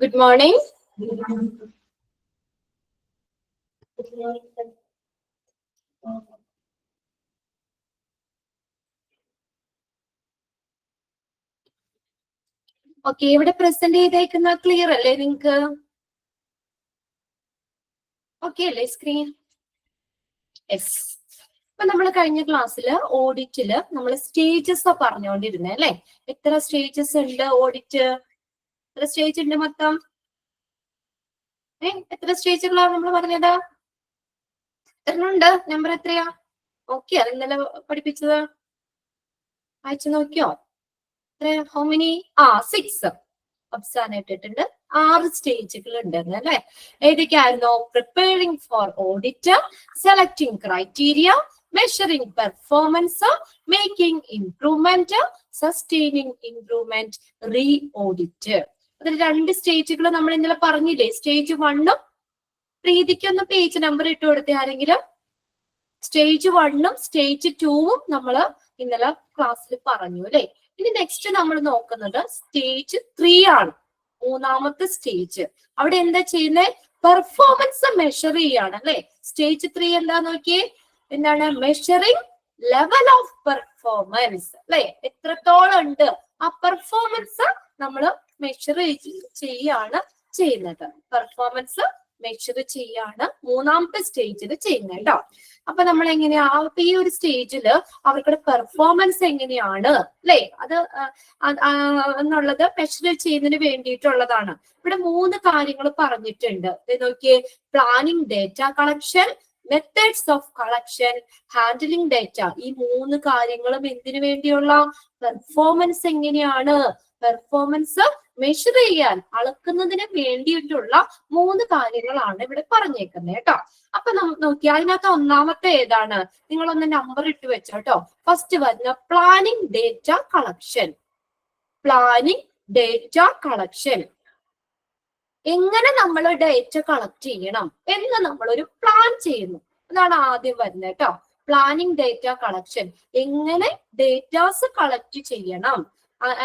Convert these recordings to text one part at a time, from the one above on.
Good morning. Okay, ഇവിടെ present ചെയ്തേക്കുന്ന clear അല്ലേ നിങ്ങൾക്ക്? ഓക്കെ അല്ലേ സ്ക്രീൻ? യെസ്. അപ്പൊ നമ്മൾ കഴിഞ്ഞ ക്ലാസ്സില് ഓഡിറ്റില് നമ്മൾ സ്റ്റേജസ് പറഞ്ഞുകൊണ്ടിരുന്നേ അല്ലെ? എത്ര സ്റ്റേജസ് ഉണ്ട് ഓഡിറ്റ്? എത്ര സ്റ്റേജ് ഉണ്ട് മൊത്തം? എത്ര സ്റ്റേജുകളാണ് നമ്മൾ പറഞ്ഞത്? എത്രണ്ട്? നമ്പർ എത്രയാ? ഓക്കെ, അത് ഇന്നലെ പഠിപ്പിച്ചത് വായിച്ചു നോക്കിയോ? How many? 6 അവസാനം ഇട്ടിട്ടുണ്ട്. 6 സ്റ്റേജുകൾ ഉണ്ടെന്ന് അല്ലെ? ഏതൊക്കെയായിരുന്നു? Preparing for audit, selecting criteria, measuring performance, making improvement, sustaining improvement, re audit. അതിൽ 2 സ്റ്റേജുകൾ നമ്മൾ ഇന്നലെ പറഞ്ഞില്ലേ? സ്റ്റേജ് 1ഉം പ്രീതിക്കൊന്ന് പേജ് നമ്പർ ഇട്ട് കൊടുത്തേ ആരെങ്കിലും. സ്റ്റേജ് 1ഉം സ്റ്റേജ് 2ഉം നമ്മൾ ഇന്നലെ ക്ലാസ്സിൽ പറഞ്ഞു അല്ലെ? ഇനി നെക്സ്റ്റ് നമ്മൾ നോക്കുന്നത് സ്റ്റേജ് 3 ആണ്. 3ാമത്തെ സ്റ്റേജ്. അവിടെ എന്താ ചെയ്യുന്നത്? പെർഫോമൻസ് മെഷർ ചെയ്യാണ് അല്ലെ? സ്റ്റേജ് 3 എന്താ നോക്കിയേ? എന്താണ്? മെഷറിംഗ് ലെവൽ ഓഫ് പെർഫോമൻസ് അല്ലെ? എത്രത്തോളം ഉണ്ട് ആ പെർഫോമൻസ് നമ്മൾ മെഷർ ചെയ്യാണ് ചെയ്യുന്നത്. പെർഫോമൻസ് മെഷർ ചെയ്യാണ് 3ാമത്തെ സ്റ്റേജിൽ ചെയ്യുന്നത് കേട്ടോ. അപ്പൊ നമ്മൾ എങ്ങനെയാ ഈ ഒരു സ്റ്റേജില് അവർക്കുടെ പെർഫോമൻസ് എങ്ങനെയാണ് അല്ലെ? അത് എന്നുള്ളത് മെഷർ ചെയ്യുന്നതിന് വേണ്ടിയിട്ടുള്ളതാണ്. ഇവിടെ 3 കാര്യങ്ങൾ പറഞ്ഞിട്ടുണ്ട്. നോക്കിയേ, planning, data collection, methods of collection, handling data. ഈ 3 കാര്യങ്ങളും എന്തിനു വേണ്ടിയുള്ള? പെർഫോമൻസ് എങ്ങനെയാണ്, പെർഫോമൻസ് മെഷർ ചെയ്യാൻ, അളക്കുന്നതിന് വേണ്ടിയിട്ടുള്ള 3 കാര്യങ്ങളാണ് ഇവിടെ പറഞ്ഞേക്കുന്നത് കേട്ടോ. അപ്പൊ നമുക്ക് നോക്കി അതിനകത്ത് 1ാമത്തെ ഏതാണ്? നിങ്ങളൊന്ന് നമ്പർ ഇട്ട് വെച്ചോ കേട്ടോ. ഫസ്റ്റ് വരുന്ന planning data collection. Planning data collection. എങ്ങനെ നമ്മൾ ഡേറ്റ കളക്ട് ചെയ്യണം എന്ന് നമ്മളൊരു പ്ലാൻ ചെയ്യുന്നു. അതാണ് ആദ്യം വരുന്നത് കേട്ടോ. Planning data collection. എങ്ങനെ ഡേറ്റാസ് കളക്ട് ചെയ്യണം.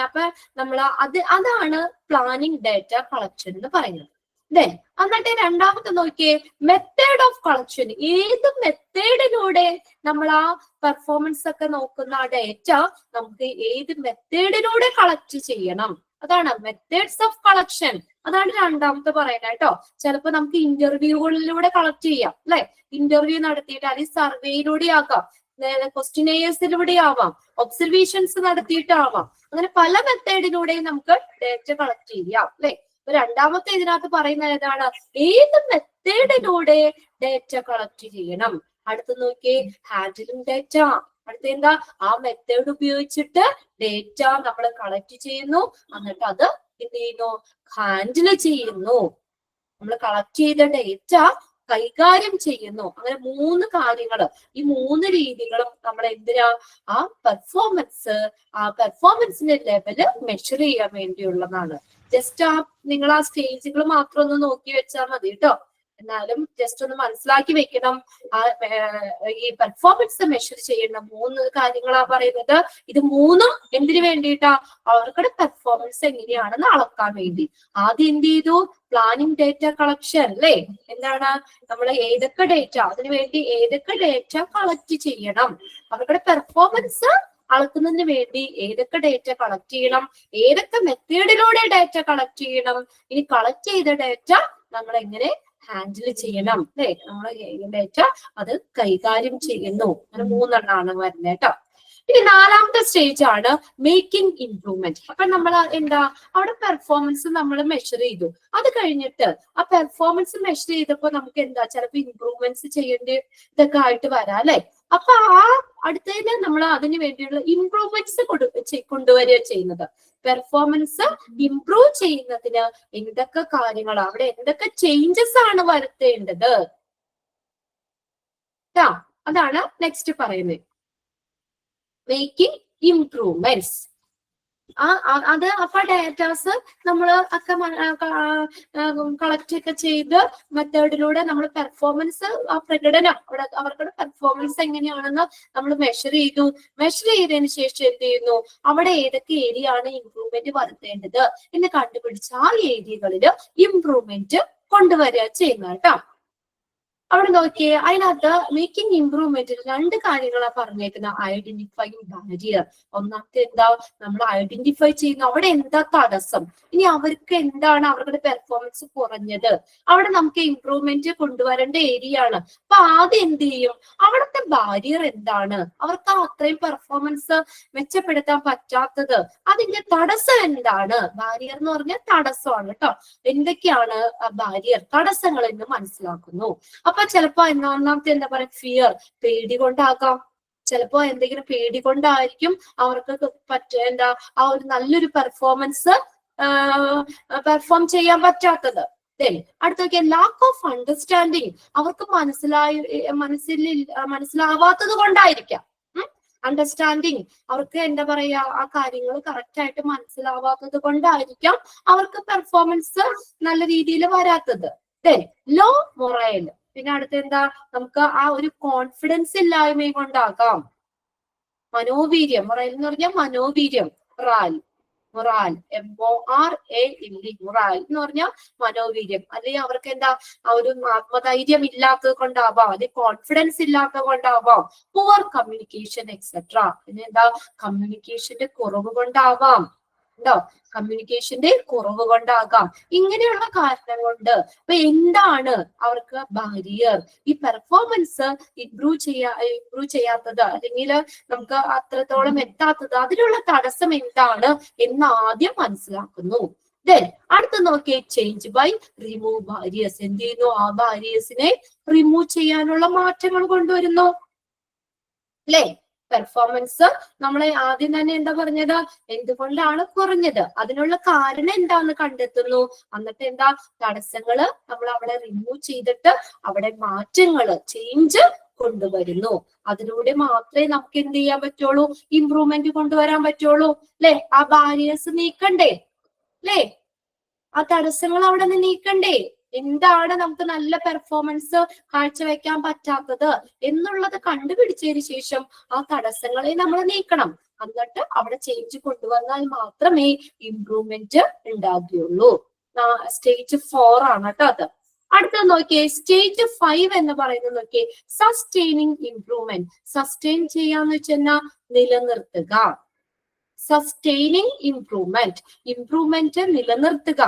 അപ്പൊ നമ്മൾ അതാണ് പ്ലാനിങ് ഡേറ്റ കളക്ഷൻ എന്ന് പറയുന്നത്. ദെൻ എന്നിട്ട് 2ാമത്തെ നോക്കിയേ, മെത്തേഡ് ഓഫ് കളക്ഷൻ. ഏത് മെത്തേഡിലൂടെ നമ്മൾ ആ പെർഫോമൻസ് ഒക്കെ നോക്കുന്ന ആ ഡേറ്റ നമുക്ക് ഏത് മെത്തേഡിലൂടെ കളക്ട് ചെയ്യണം. അതാണ് മെത്തേഡ്സ് ഓഫ് കളക്ഷൻ. അതാണ് 2ാമത്തെ പറയുന്നത് കേട്ടോ. ചിലപ്പോ നമുക്ക് ഇന്റർവ്യൂകളിലൂടെ കളക്ട് ചെയ്യാം അല്ലെ? ഇന്റർവ്യൂ നടത്തിയിട്ട് അല്ലെങ്കിൽ സർവേയിലൂടെ ആക്കാം, ക്വസ്റ്റിനെയേഴ്സിലൂടെ ആവാം, ഒബ്സർവേഷൻസ് നടത്തിയിട്ടാവാം. അങ്ങനെ പല മെത്തേഡിലൂടെയും നമുക്ക് ഡേറ്റ കളക്ട് ചെയ്യാം അല്ലെ? 2ാമത്തെ ഇതിനകത്ത് പറയുന്നത് ഏതാണ്? ഏത് മെത്തേഡിലൂടെ ഡേറ്റ കളക്ട് ചെയ്യണം. അടുത്ത് നോക്കിയേ, ഹാൻഡിലിംഗ് ഡേറ്റ. അടുത്ത എന്താ? ആ മെത്തേഡ് ഉപയോഗിച്ചിട്ട് ഡേറ്റ നമ്മൾ കളക്ട് ചെയ്യുന്നു, എന്നിട്ട് അത് എന്ത് ചെയ്യുന്നു? ഹാൻഡിൽ ചെയ്യുന്നു. നമ്മൾ കളക്ട് ചെയ്ത ഡേറ്റ കൈകാര്യം ചെയ്യുന്നു. അങ്ങനെ 3 കാര്യങ്ങൾ. ഈ 3 രീതികളും നമ്മൾ എന്തിനാ? ആ പെർഫോമൻസിന്റെ ലെവല് മെഷർ ചെയ്യാൻ വേണ്ടിയുള്ളതാണ്. ജസ്റ്റ് നിങ്ങൾ ആ സ്റ്റേജുകൾ മാത്രം ഒന്ന് നോക്കി വെച്ചാൽ മതി കേട്ടോ. എന്നാലും ജസ്റ്റ് ഒന്ന് മനസ്സിലാക്കി വെക്കണം. ഈ പെർഫോമൻസ് മെഷർ ചെയ്യുന്ന 3 കാര്യങ്ങളാ പറയുന്നത്. ഇത് 3ഉം എന്തിനു വേണ്ടിയിട്ടാ? അവർക്കുടെ പെർഫോമൻസ് എങ്ങനെയാണെന്ന് അളക്കാൻ വേണ്ടി. ആദ്യം എന്ത് ചെയ്തു? പ്ലാനിങ് ഡേറ്റ കളക്ഷൻ അല്ലേ? എന്താണ്? നമ്മൾ ഏതൊക്കെ ഡേറ്റ, അതിനുവേണ്ടി ഏതൊക്കെ ഡേറ്റ കളക്ട് ചെയ്യണം, അവരുടെ പെർഫോമൻസ് അളക്കുന്നതിന് വേണ്ടി ഏതൊക്കെ ഡേറ്റ കളക്ട് ചെയ്യണം, ഏതൊക്കെ മെത്തേഡിലൂടെ ഡേറ്റ കളക്ട് ചെയ്യണം, ഇനി കളക്ട് ചെയ്ത ഡേറ്റ നമ്മൾ എങ്ങനെ ഹാൻഡിൽ ചെയ്യണം അല്ലെ? നമ്മൾ ഡേറ്റ അത് കൈകാര്യം ചെയ്യുന്നു. അങ്ങനെ 3 വരുന്നത് കേട്ടോ. ഇനി 4ാമത്തെ സ്റ്റേജ് ആണ് മേക്കിംഗ് ഇംപ്രൂവ്മെന്റ്. അപ്പൊ നമ്മൾ എന്താ? അവിടെ പെർഫോമൻസ് നമ്മൾ മെഷർ ചെയ്തു. അത് കഴിഞ്ഞിട്ട് ആ പെർഫോമൻസ് മെഷർ ചെയ്തപ്പോ നമുക്ക് എന്താ? ചിലപ്പോൾ ഇംപ്രൂവ്മെന്റ്സ് ചെയ്യേണ്ട ഇതൊക്കെ ആയിട്ട് വരാം അല്ലെ? അപ്പൊ ആ അടുത്തതിന് നമ്മൾ അതിന് വേണ്ടിയുള്ള ഇംപ്രൂവ്മെന്റ്സ് കൊണ്ടുവരിക ചെയ്യുന്നത്. പെർഫോമൻസ് ഇംപ്രൂവ് ചെയ്യുന്നതിന് എന്തൊക്കെ കാര്യങ്ങൾ, അവിടെ എന്തൊക്കെ ചേഞ്ചസ് ആണ് വരുത്തേണ്ടത്? അതാണ് നെക്സ്റ്റ് പറയുന്നത്. Making improvements. അത് അപ്പൊ ഡേറ്റാസ് നമ്മൾ ഒക്കെ കളക്ട് ഒക്കെ ചെയ്ത് മെത്തേഡിലൂടെ നമ്മൾ പെർഫോമൻസ് ആ പ്രകടനം അവരുടെ പെർഫോമൻസ് എങ്ങനെയാണെന്ന് നമ്മൾ മെഷർ ചെയ്തതിന് ശേഷം എന്ത് ചെയ്യുന്നു, അവിടെ ഏതൊക്കെ ഏരിയ ആണ് ഇംപ്രൂവ്മെന്റ് വരുത്തേണ്ടത് എന്ന് കണ്ടുപിടിച്ച് ആ ഏരിയകളിൽ ഇംപ്രൂവ്മെന്റ് കൊണ്ടുവരിക ചെയ്യുന്നത് കേട്ടോ. അവിടെ നോക്കിയേ, അതിനകത്ത് മേക്കിംഗ് ഇംപ്രൂവ്മെന്റിൽ 2 കാര്യങ്ങളാണ് പറഞ്ഞേക്കുന്നത്. Identifying barrier. ഒന്നാമത്തെ എന്താ, നമ്മൾ ഐഡന്റിഫൈ ചെയ്യുന്നു അവിടെ എന്താ തടസ്സം, ഇനി അവർക്ക് എന്താണ് അവരുടെ പെർഫോമൻസ് കുറഞ്ഞത്, അവിടെ നമുക്ക് ഇംപ്രൂവ്മെന്റ് കൊണ്ടുവരേണ്ട ഏരിയ ആണ്. അപ്പൊ ആദ്യം എന്ത് ചെയ്യും, അവിടുത്തെ ബാരിയർ എന്താണ്, അവർക്ക് അത്രയും പെർഫോമൻസ് മെച്ചപ്പെടുത്താൻ പറ്റാത്തത്, അതിന്റെ തടസ്സം എന്താണ്. ബാരിയർ എന്ന് പറഞ്ഞാൽ തടസ്സമാണ് കേട്ടോ. എന്തൊക്കെയാണ് ബാരിയർ, തടസ്സങ്ങൾ എന്ന് മനസ്സിലാക്കുന്നു. അപ്പൊ ചിലപ്പോ ഒന്നാമത്തെ എന്താ പറയാ, ഫിയർ, പേടി കൊണ്ടാകാം. ചിലപ്പോ എന്തെങ്കിലും പേടി കൊണ്ടായിരിക്കും അവർക്ക് എന്താ ആ ഒരു നല്ലൊരു പെർഫോമൻസ് പെർഫോം ചെയ്യാൻ പറ്റാത്തത്. അടുത്തൊക്കെ ലാക്ക് ഓഫ് അണ്ടർസ്റ്റാൻഡിങ്, അവർക്ക് മനസ്സിലാവാത്തത് കൊണ്ടായിരിക്കാം. അണ്ടർസ്റ്റാൻഡിങ്, അവർക്ക് എന്താ പറയാ ആ കാര്യങ്ങൾ കറക്റ്റ് ആയിട്ട് മനസ്സിലാവാത്തത് കൊണ്ടായിരിക്കാം അവർക്ക് പെർഫോമൻസ് നല്ല രീതിയിൽ വരാത്തത്. ലോ മൊറൈൽ, പിന്നെ അടുത്ത് എന്താ, നമുക്ക് ആ ഒരു കോൺഫിഡൻസ് ഇല്ലായ്മയും കൊണ്ടാകാം. മനോവീര്യം, മൊറൈൽ എന്ന് പറഞ്ഞാൽ മനോവീര്യം, മൊറാൽ മൊറാൽ എന്ന് പറഞ്ഞാൽ മനോവീര്യം. അല്ലെങ്കിൽ അവർക്ക് എന്താ ആ ഒരു ആത്മധൈര്യം ഇല്ലാത്തത് കൊണ്ടാവാം, അല്ലെങ്കിൽ കോൺഫിഡൻസ് ഇല്ലാത്തത് കൊണ്ടാവാം. പുവർ കമ്മ്യൂണിക്കേഷൻ എക്സെട്ര, പിന്നെ എന്താ കമ്മ്യൂണിക്കേഷന്റെ കുറവ് കൊണ്ടാവാം. കമ്മ്യൂണിക്കേഷന്റെ കുറവ് കൊണ്ടാകാം. ഇങ്ങനെയുള്ള കാരണം കൊണ്ട് ഇപ്പൊ എന്താണ് അവർക്ക് ബാരിയർ, ഈ പെർഫോമൻസ് ഇംപ്രൂവ് ചെയ്യാത്തത്, അല്ലെങ്കിൽ നമുക്ക് അത്രത്തോളം എത്താത്തത്, അതിനുള്ള തടസ്സം എന്താണ് എന്ന് ആദ്യം മനസ്സിലാക്കുന്നു. അടുത്ത് നോക്കിയേ, ചേഞ്ച് ബൈ റിമൂവ് ബാരിയേഴ്സ്. എന്ത് ചെയ്യുന്നു, ആ ബാരിയേഴ്സിനെ റിമൂവ് ചെയ്യാനുള്ള മാറ്റങ്ങൾ കൊണ്ടുവരുന്നു. അല്ലേ, പെർഫോമൻസ് നമ്മളെ ആദ്യം തന്നെ എന്താ പറഞ്ഞത്, എന്തുകൊണ്ടാണ് കുറഞ്ഞത്, അതിനുള്ള കാരണം എന്താന്ന് കണ്ടെത്തുന്നു. എന്നിട്ട് എന്താ തടസ്സങ്ങള് നമ്മൾ അവിടെ റിമൂവ് ചെയ്തിട്ട് അവിടെ മാറ്റങ്ങള് ചേഞ്ച് കൊണ്ടുവരുന്നു. അതിലൂടെ മാത്രമേ നമുക്ക് എന്ത് ചെയ്യാൻ പറ്റുള്ളൂ, ഇംപ്രൂവ്മെന്റ് കൊണ്ടുവരാൻ പറ്റുള്ളൂ. അല്ലെ, ആ ബാരിയേഴ്സ് നീക്കണ്ടേ, അല്ലേ, ആ തടസ്സങ്ങൾ അവിടെ നിന്ന് നീക്കണ്ടേ. എന്താണ് നമുക്ക് നല്ല പെർഫോമൻസ് കാഴ്ചവെക്കാൻ പറ്റാത്തത് എന്നുള്ളത് കണ്ടുപിടിച്ചതിന് ശേഷം ആ തടസ്സങ്ങളെ നമ്മൾ നീക്കണം. എന്നിട്ട് അവിടെ ചേഞ്ച് കൊണ്ടുവന്നാൽ മാത്രമേ ഇംപ്രൂവ്മെന്റ് ഉണ്ടാകുകയുള്ളൂ. സ്റ്റേജ് 4 ആണ് കേട്ടോ അത്. അടുത്ത നോക്കിയേ, സ്റ്റേജ് 5 എന്ന് പറയുന്നത് നോക്കിയേ, സസ്റ്റെയിനിങ് ഇംപ്രൂവ്മെന്റ്. സസ്റ്റെയിൻ ചെയ്യാന്ന് വെച്ചാൽ നിലനിർത്തുക. സസ്റ്റെയിനിങ് ഇംപ്രൂവ്മെന്റ്, ഇംപ്രൂവ്മെന്റ് നിലനിർത്തുക.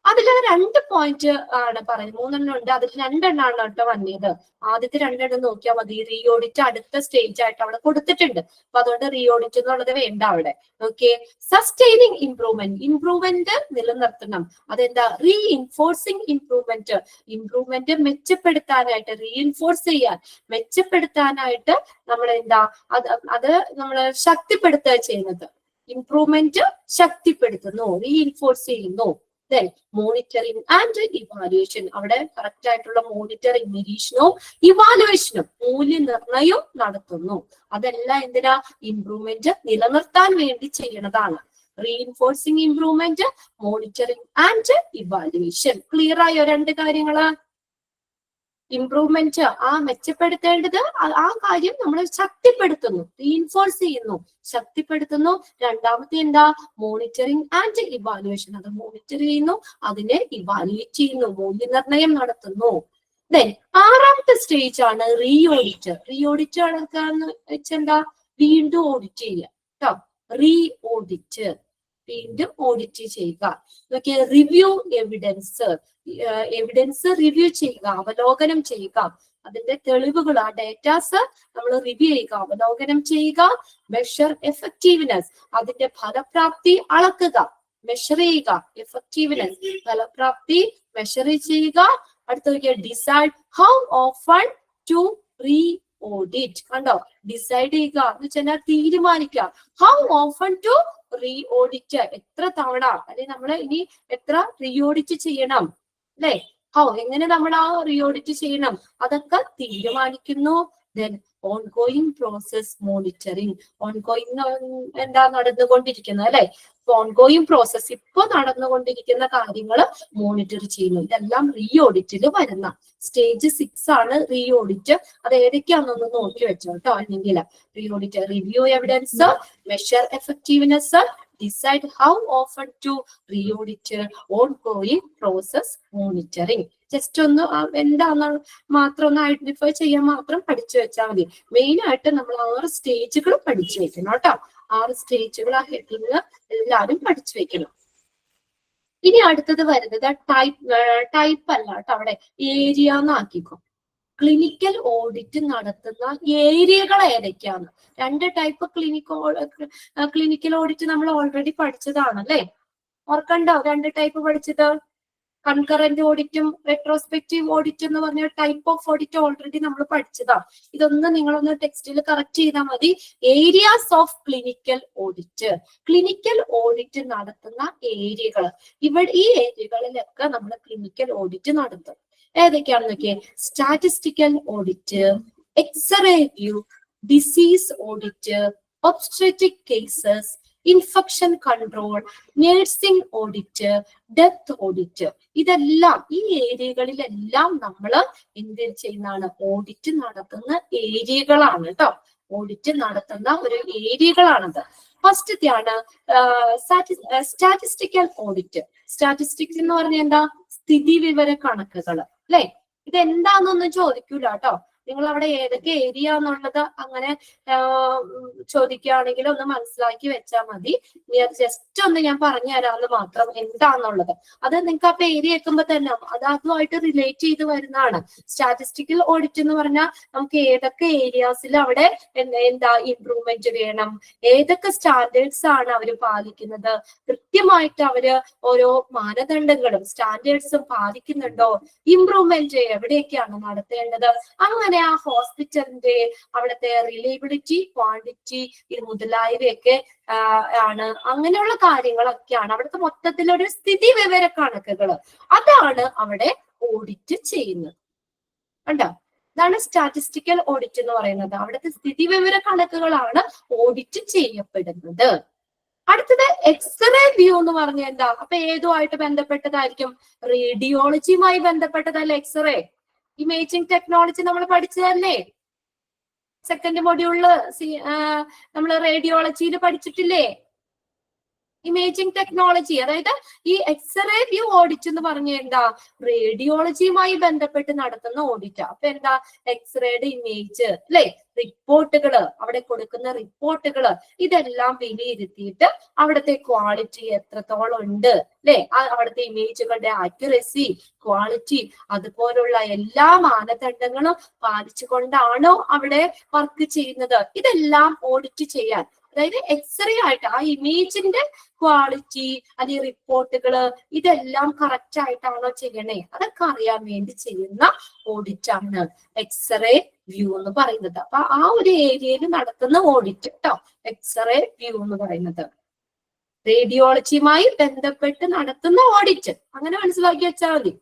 അതിൽ 2 പോയിന്റ് ആണ് പറയുന്നത്, 3 ഉണ്ട്, അതിൽ 2 കേട്ടോ വന്നത്. ആദ്യത്തെ 2 നോക്കിയാൽ മതി. റീഓഡിറ്റ് അടുത്ത സ്റ്റേജ് ആയിട്ട് അവിടെ കൊടുത്തിട്ടുണ്ട്. അപ്പൊ അതുകൊണ്ട് റീഓഡിറ്റ് എന്നുള്ളത് വേണ്ട അവിടെ. ഓക്കെ, സസ്റ്റെയിനിങ് ഇംപ്രൂവ്മെന്റ്, ഇംപ്രൂവ്മെന്റ് നിലനിർത്തണം. അതെന്താ, റീഇൻഫോഴ്സിങ് ഇംപ്രൂവ്മെന്റ്, ഇംപ്രൂവ്മെന്റ് മെച്ചപ്പെടുത്താനായിട്ട്, റീഇൻഫോഴ്സ് ചെയ്യാൻ, മെച്ചപ്പെടുത്താനായിട്ട് നമ്മൾ എന്താ അത് നമ്മൾ ശക്തിപ്പെടുത്തുക ചെയ്യുന്നത്. ഇംപ്രൂവ്മെന്റ് ശക്തിപ്പെടുത്തുന്നു, റീഇൻഫോഴ്സ് ചെയ്യുന്നു. മോണിറ്ററിംഗ് ആൻഡ് ഇവാലുവേഷൻ, അവിടെ കറക്റ്റ് ആയിട്ടുള്ള മോണിറ്ററിംഗ്, നിരീക്ഷണവും ഇവാലുവേഷനും മൂല്യനിർണയവും നടത്തുന്നു. അതെല്ലാം എന്തിനാ, ഇംപ്രൂവ്മെന്റ് നിലനിർത്താൻ വേണ്ടി ചെയ്യുന്നതാണ്. Reinforcing improvement, monitoring and evaluation. Clear ആയോ 2 കാര്യങ്ങള്? ഇംപ്രൂവ്മെന്റ് മെച്ചപ്പെടുത്തേണ്ടത് ആ കാര്യം നമ്മൾ ശക്തിപ്പെടുത്തുന്നു, റീഇൻഫോഴ്സ് ചെയ്യുന്നു, ശക്തിപ്പെടുത്തുന്നു. രണ്ടാമത്തെ എന്താ, മോണിറ്ററിംഗ് ആൻഡ് ഇവാലുവേഷൻ, അത് മോണിറ്റർ ചെയ്യുന്നു, അതിനെ ഇവാലുവേറ്റ് ചെയ്യുന്നു, മൂല്യനിർണയം നടത്തുന്നു. ദെൻ 6ാമത്തെ സ്റ്റേജ് ആണ് റീഓഡിറ്റ്. റീഓഡിറ്റ് നടക്കാന്ന് വെച്ചെന്താ, വീണ്ടും ഓഡിറ്റ് ചെയ്യുക കേട്ടോ. റീഓഡിറ്റ്, വീണ്ടും ഓഡിറ്റ് ചെയ്യുക. നോക്കിയ, റിവ്യൂ എവിഡൻസ്, എവിഡൻസ് റിവ്യൂ ചെയ്യുക, അവലോകനം ചെയ്യുക. അതിന്റെ തെളിവുകൾ, ആ ഡേറ്റാസ് നമ്മൾ റിവ്യൂ ചെയ്യുക, അവലോകനം ചെയ്യുക. മെഷർ എഫക്റ്റീവ്നെസ്, അതിന്റെ ഫലപ്രാപ്തി അളക്കുക, മെഷർ ചെയ്യുക. എഫക്റ്റീവ്നെസ്, ഫലപ്രാപ്തി മെഷർ ചെയ്യുക. അടുത്ത നോക്കിയാൽ decide how often to re audit. കണ്ടോ, ഡിസൈഡ് ചെയ്യുക എന്ന് വെച്ചാൽ തീരുമാനിക്കുക. How often to re audit, എത്ര തവണ, അല്ലെങ്കിൽ നമ്മൾ ഇനി എത്ര റീഓഡിറ്റ് ചെയ്യണം, അല്ലെ, എങ്ങനെ നമ്മൾ ആ റീഓഡിറ്റ് ചെയ്യണം, അതൊക്കെ തീരുമാനിക്കുന്നു. Then ongoing process monitoring. Ongoing എന്താ നടന്നുകൊണ്ടിരിക്കുന്നത് അല്ലെ? ഓൺഗോയിങ് പ്രോസസ് ഇപ്പൊ നടന്നുകൊണ്ടിരിക്കുന്ന കാര്യങ്ങൾ മോണിറ്റർ ചെയ്യുന്നു. ഇതെല്ലാം റീ ഓഡിറ്റിൽ വരുന്ന സ്റ്റേജ് 6 ആണ് റീ ഓഡിറ്റ്. അത് ഏതൊക്കെയാണെന്നൊന്ന് നോക്കി വെച്ചോ കേട്ടോ. അല്ലെങ്കിൽ re audit, review evidence, measure effectiveness, decide how often to re audit, ongoing process monitoring. Just ഒന്ന് എന്താന്ന് മാത്രം ഒന്ന് ഐഡന്റിഫൈ ചെയ്യാൻ മാത്രം പഠിച്ചു വെച്ചാൽ മതി. മെയിൻ ആയിട്ട് നമ്മൾ 6 സ്റ്റേജുകൾ പഠിച്ചു വെക്കണം കേട്ടോ. 6 സ്റ്റേജുകൾ ആ ഹെഡിങ് എല്ലാവരും പഠിച്ചു വെക്കണം. ഇനി അടുത്തത് വരുന്നത് ടൈപ്പ് അല്ല കേട്ടോ, അവിടെ ഏരിയ എന്നാക്കിക്കോ. ക്ലിനിക്കൽ ഓഡിറ്റ് നടത്തുന്ന ഏരിയകൾ ഏതൊക്കെയാണ്? 2 ടൈപ്പ് ക്ലിനിക്കൽ ഓഡിറ്റ് നമ്മൾ ഓൾറെഡി പഠിച്ചതാണ് അല്ലെ? ഓർക്കണ്ടോ 2 ടൈപ്പ് പഠിച്ചത്? കൺകറന്റ് ഓഡിറ്റും റെട്രോസ്പെക്റ്റീവ് ഓഡിറ്റ് എന്ന് പറഞ്ഞ ടൈപ്പ് ഓഫ് ഓഡിറ്റ് ഓൾറെഡി നമ്മൾ പഠിച്ചതാ. ഇതൊന്ന് നിങ്ങളൊന്ന് ടെക്സ്റ്റിൽ കറക്റ്റ് ചെയ്താൽ മതി. Areas of clinical audit, clinical audit നടത്തുന്ന ഏരിയകൾ. ഇവിടെ ഈ ഏരിയകളിലൊക്കെ നമ്മൾ ക്ലിനിക്കൽ ഓഡിറ്റ് നടത്തും. ഏതൊക്കെയാണെന്ന് നോക്കിയേ. Statistical audit, X ray view, disease audit, obstetric cases, infection control, nursing audit, death audit. ഇതെല്ലാം ഈ ഏരിയകളിലെല്ലാം നമ്മൾ എന്ത് ചെയ്യുന്നതാണ്? ഓഡിറ്റ് നടത്തുന്ന ഏരിയകളാണ് കേട്ടോ. ഓഡിറ്റ് നടത്തുന്ന ഒരു ഏരിയകളാണത്. ഫസ്റ്റത്തെയാണ് സ്റ്റാറ്റിസ്റ്റിക്കൽ ഓഡിറ്റ്. സ്റ്റാറ്റിസ്റ്റിക്സ് എന്ന് പറഞ്ഞാൽ എന്താ? സ്ഥിതി വിവര കണക്കുകൾ അല്ലെ? ഇത് എന്താന്നൊന്നും ചോദിക്കൂല കേട്ടോ. നിങ്ങൾ അവിടെ ഏതൊക്കെ ഏരിയ എന്നുള്ളത് അങ്ങനെ ചോദിക്കുകയാണെങ്കിൽ ഒന്ന് മനസ്സിലാക്കി വെച്ചാൽ മതി. ഇനി അത് ജസ്റ്റ് ഒന്ന് ഞാൻ പറഞ്ഞു തരാമെന്ന് മാത്രം എന്താന്നുള്ളത്. അത് നിങ്ങൾക്ക് ആ പേര് കേൾക്കുമ്പോ തന്നെ അത് അതുമായിട്ട് റിലേറ്റ് ചെയ്ത് വരുന്നതാണ്. സ്റ്റാറ്റിസ്റ്റിക്കൽ ഓഡിറ്റ് എന്ന് പറഞ്ഞാൽ നമുക്ക് ഏതൊക്കെ ഏരിയാസിൽ അവിടെ എന്താ ഇംപ്രൂവ്മെന്റ് വേണം, ഏതൊക്കെ സ്റ്റാൻഡേർഡ്സ് ആണ് അവർ പാലിക്കുന്നത്, കൃത്യമായിട്ട് അവര് ഓരോ മാനദണ്ഡങ്ങളും സ്റ്റാൻഡേർഡ്സും പാലിക്കുന്നുണ്ടോ, ഇംപ്രൂവ്മെന്റ് എവിടെയൊക്കെയാണ് നടത്തേണ്ടത്, അങ്ങനെ ആ ഹോസ്പിറ്റലിന്റെ അവിടുത്തെ റിലയബിലിറ്റി, ക്വാണ്ടിറ്റി ഇത് മുതലായവയൊക്കെ ആണ്. അങ്ങനെയുള്ള കാര്യങ്ങളൊക്കെയാണ് അവിടുത്തെ മൊത്തത്തിലൊരു സ്ഥിതി വിവര കണക്കുകൾ. അതാണ് അവിടെ ഓഡിറ്റ് ചെയ്യുന്നത്. കണ്ടോ? ഇതാണ് സ്റ്റാറ്റിസ്റ്റിക്കൽ ഓഡിറ്റ് എന്ന് പറയുന്നത്. അവിടുത്തെ സ്ഥിതി വിവര കണക്കുകളാണ് ഓഡിറ്റ് ചെയ്യപ്പെടുന്നത്. അടുത്തത് എക്സ്റേ വ്യൂ എന്ന് പറഞ്ഞ എന്താ? അപ്പൊ ഏതുമായിട്ട് ബന്ധപ്പെട്ടതായിരിക്കും? റേഡിയോളജിയുമായി ബന്ധപ്പെട്ടതല്ലേ എക്സ്റേ? ഇമേജിംഗ് ടെക്നോളജി നമ്മൾ പഠിച്ചതല്ലേ? സെക്കൻഡ് മൊഡ്യൂളില് നമ്മൾ റേഡിയോളജിയിൽ പഠിച്ചിട്ടില്ലേ? Imaging technology. അതായത് ഈ എക്സ്റേ വ്യൂ ഓഡിറ്റ് എന്ന് പറഞ്ഞ എന്താ? റേഡിയോളജിയുമായി ബന്ധപ്പെട്ട് നടത്തുന്ന ഓഡിറ്റ്. അപ്പൊ എന്താ? എക്സ്റേയുടെ ഇമേജ് അല്ലെ, റിപ്പോർട്ടുകള്, അവിടെ കൊടുക്കുന്ന റിപ്പോർട്ടുകള് ഇതെല്ലാം വിലയിരുത്തിയിട്ട് അവിടുത്തെ ക്വാളിറ്റി എത്രത്തോളം ഉണ്ട് അല്ലെ, അവിടുത്തെ ഇമേജുകളുടെ ആക്യുറസി, ക്വാളിറ്റി, അതുപോലുള്ള എല്ലാ മാനദണ്ഡങ്ങളും പാലിച്ചുകൊണ്ടാണോ അവിടെ വർക്ക് ചെയ്യുന്നത്, ഇതെല്ലാം ഓഡിറ്റ് ചെയ്യാൻ. അതായത് എക്സ്റേ ആയിട്ട് ആ ഇമേജിന്റെ ക്വാളിറ്റി അല്ലെങ്കിൽ റിപ്പോർട്ടുകള് ഇതെല്ലാം കറക്റ്റ് ആയിട്ടാണോ ചെയ്യണേ, അതൊക്കെ അറിയാൻ വേണ്ടി ചെയ്യുന്ന ഓഡിറ്റ് ആണ് എക്സ്റേ വ്യൂ എന്ന് പറയുന്നത്. അപ്പൊ ആ ഒരു ഏരിയയിൽ നടത്തുന്ന ഓഡിറ്റ് കേട്ടോ എക്സ്റേ വ്യൂ എന്ന് പറയുന്നത്. റേഡിയോളജിയുമായി ബന്ധപ്പെട്ട് നടത്തുന്ന ഓഡിറ്റ്, അങ്ങനെ മനസ്സിലാക്കി വെച്ചാൽ മതി.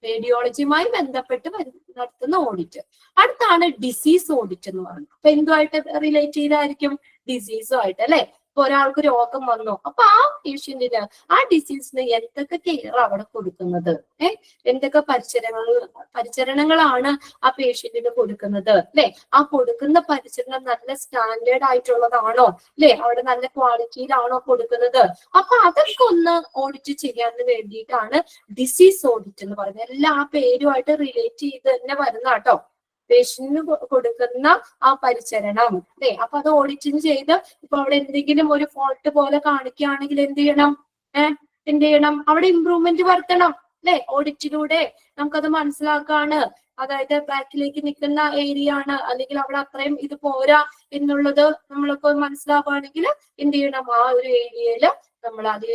റേഡിയോളജിയുമായി ബന്ധപ്പെട്ട് നടത്തുന്ന ഓഡിറ്റ്. അടുത്താണ് ഡിസീസ് ഓഡിറ്റ് എന്ന് പറയുന്നത്. അപ്പൊ എന്തുമായിട്ട് റിലേറ്റ് ചെയ്തായിരിക്കും? ഡിസീസുമായിട്ട് അല്ലെ? ഇപ്പൊ ഒരാൾക്ക് രോഗം വന്നു, അപ്പൊ ആ പേഷ്യന്റിന് ആ ഡിസീസിന് എന്തൊക്കെ കെയർ അവിടെ കൊടുക്കുന്നത്, എന്തൊക്കെ പരിചരണങ്ങളാണ് ആ പേഷ്യന്റിന് കൊടുക്കുന്നത് അല്ലെ? ആ കൊടുക്കുന്ന പരിചരണം നല്ല സ്റ്റാൻഡേർഡ് ആയിട്ടുള്ളതാണോ അല്ലെ? അവിടെ നല്ല ക്വാളിറ്റിയിലാണോ കൊടുക്കുന്നത്? അപ്പൊ അതൊക്കെ ഒന്ന് ഓഡിറ്റ് ചെയ്യാൻ വേണ്ടിയിട്ടാണ് ഡിസീസ് ഓഡിറ്റ് എന്ന് പറയുന്നത്. എല്ലാം ആ പേരുമായിട്ട് റിലേറ്റ് ചെയ്ത് തന്നെ വരുന്ന കേട്ടോ. പേഷ്യന്റിന് കൊടുക്കുന്ന ആ പരിചരണം അല്ലെ? അപ്പൊ അത് ഓഡിറ്റിങ് ചെയ്ത് ഇപ്പൊ അവിടെ എന്തെങ്കിലും ഒരു ഫോൾട്ട് പോലെ കാണിക്കുകയാണെങ്കിൽ എന്ത് ചെയ്യണം? അവിടെ ഇംപ്രൂവ്മെന്റ് വരുത്തണം അല്ലെ? ഓഡിറ്റിലൂടെ നമുക്കത് മനസ്സിലാക്കാണ്. അതായത് ബാക്കിലേക്ക് നിൽക്കുന്ന ഏരിയ ആണ്, അല്ലെങ്കിൽ അവിടെ അത്രയും ഇത് പോരാ എന്നുള്ളത് നമ്മൾക്ക് മനസ്സിലാക്കുകയാണെങ്കിൽ എന്ത് ചെയ്യണം? ആ ഒരു ഏരിയയില് നമ്മൾ അത്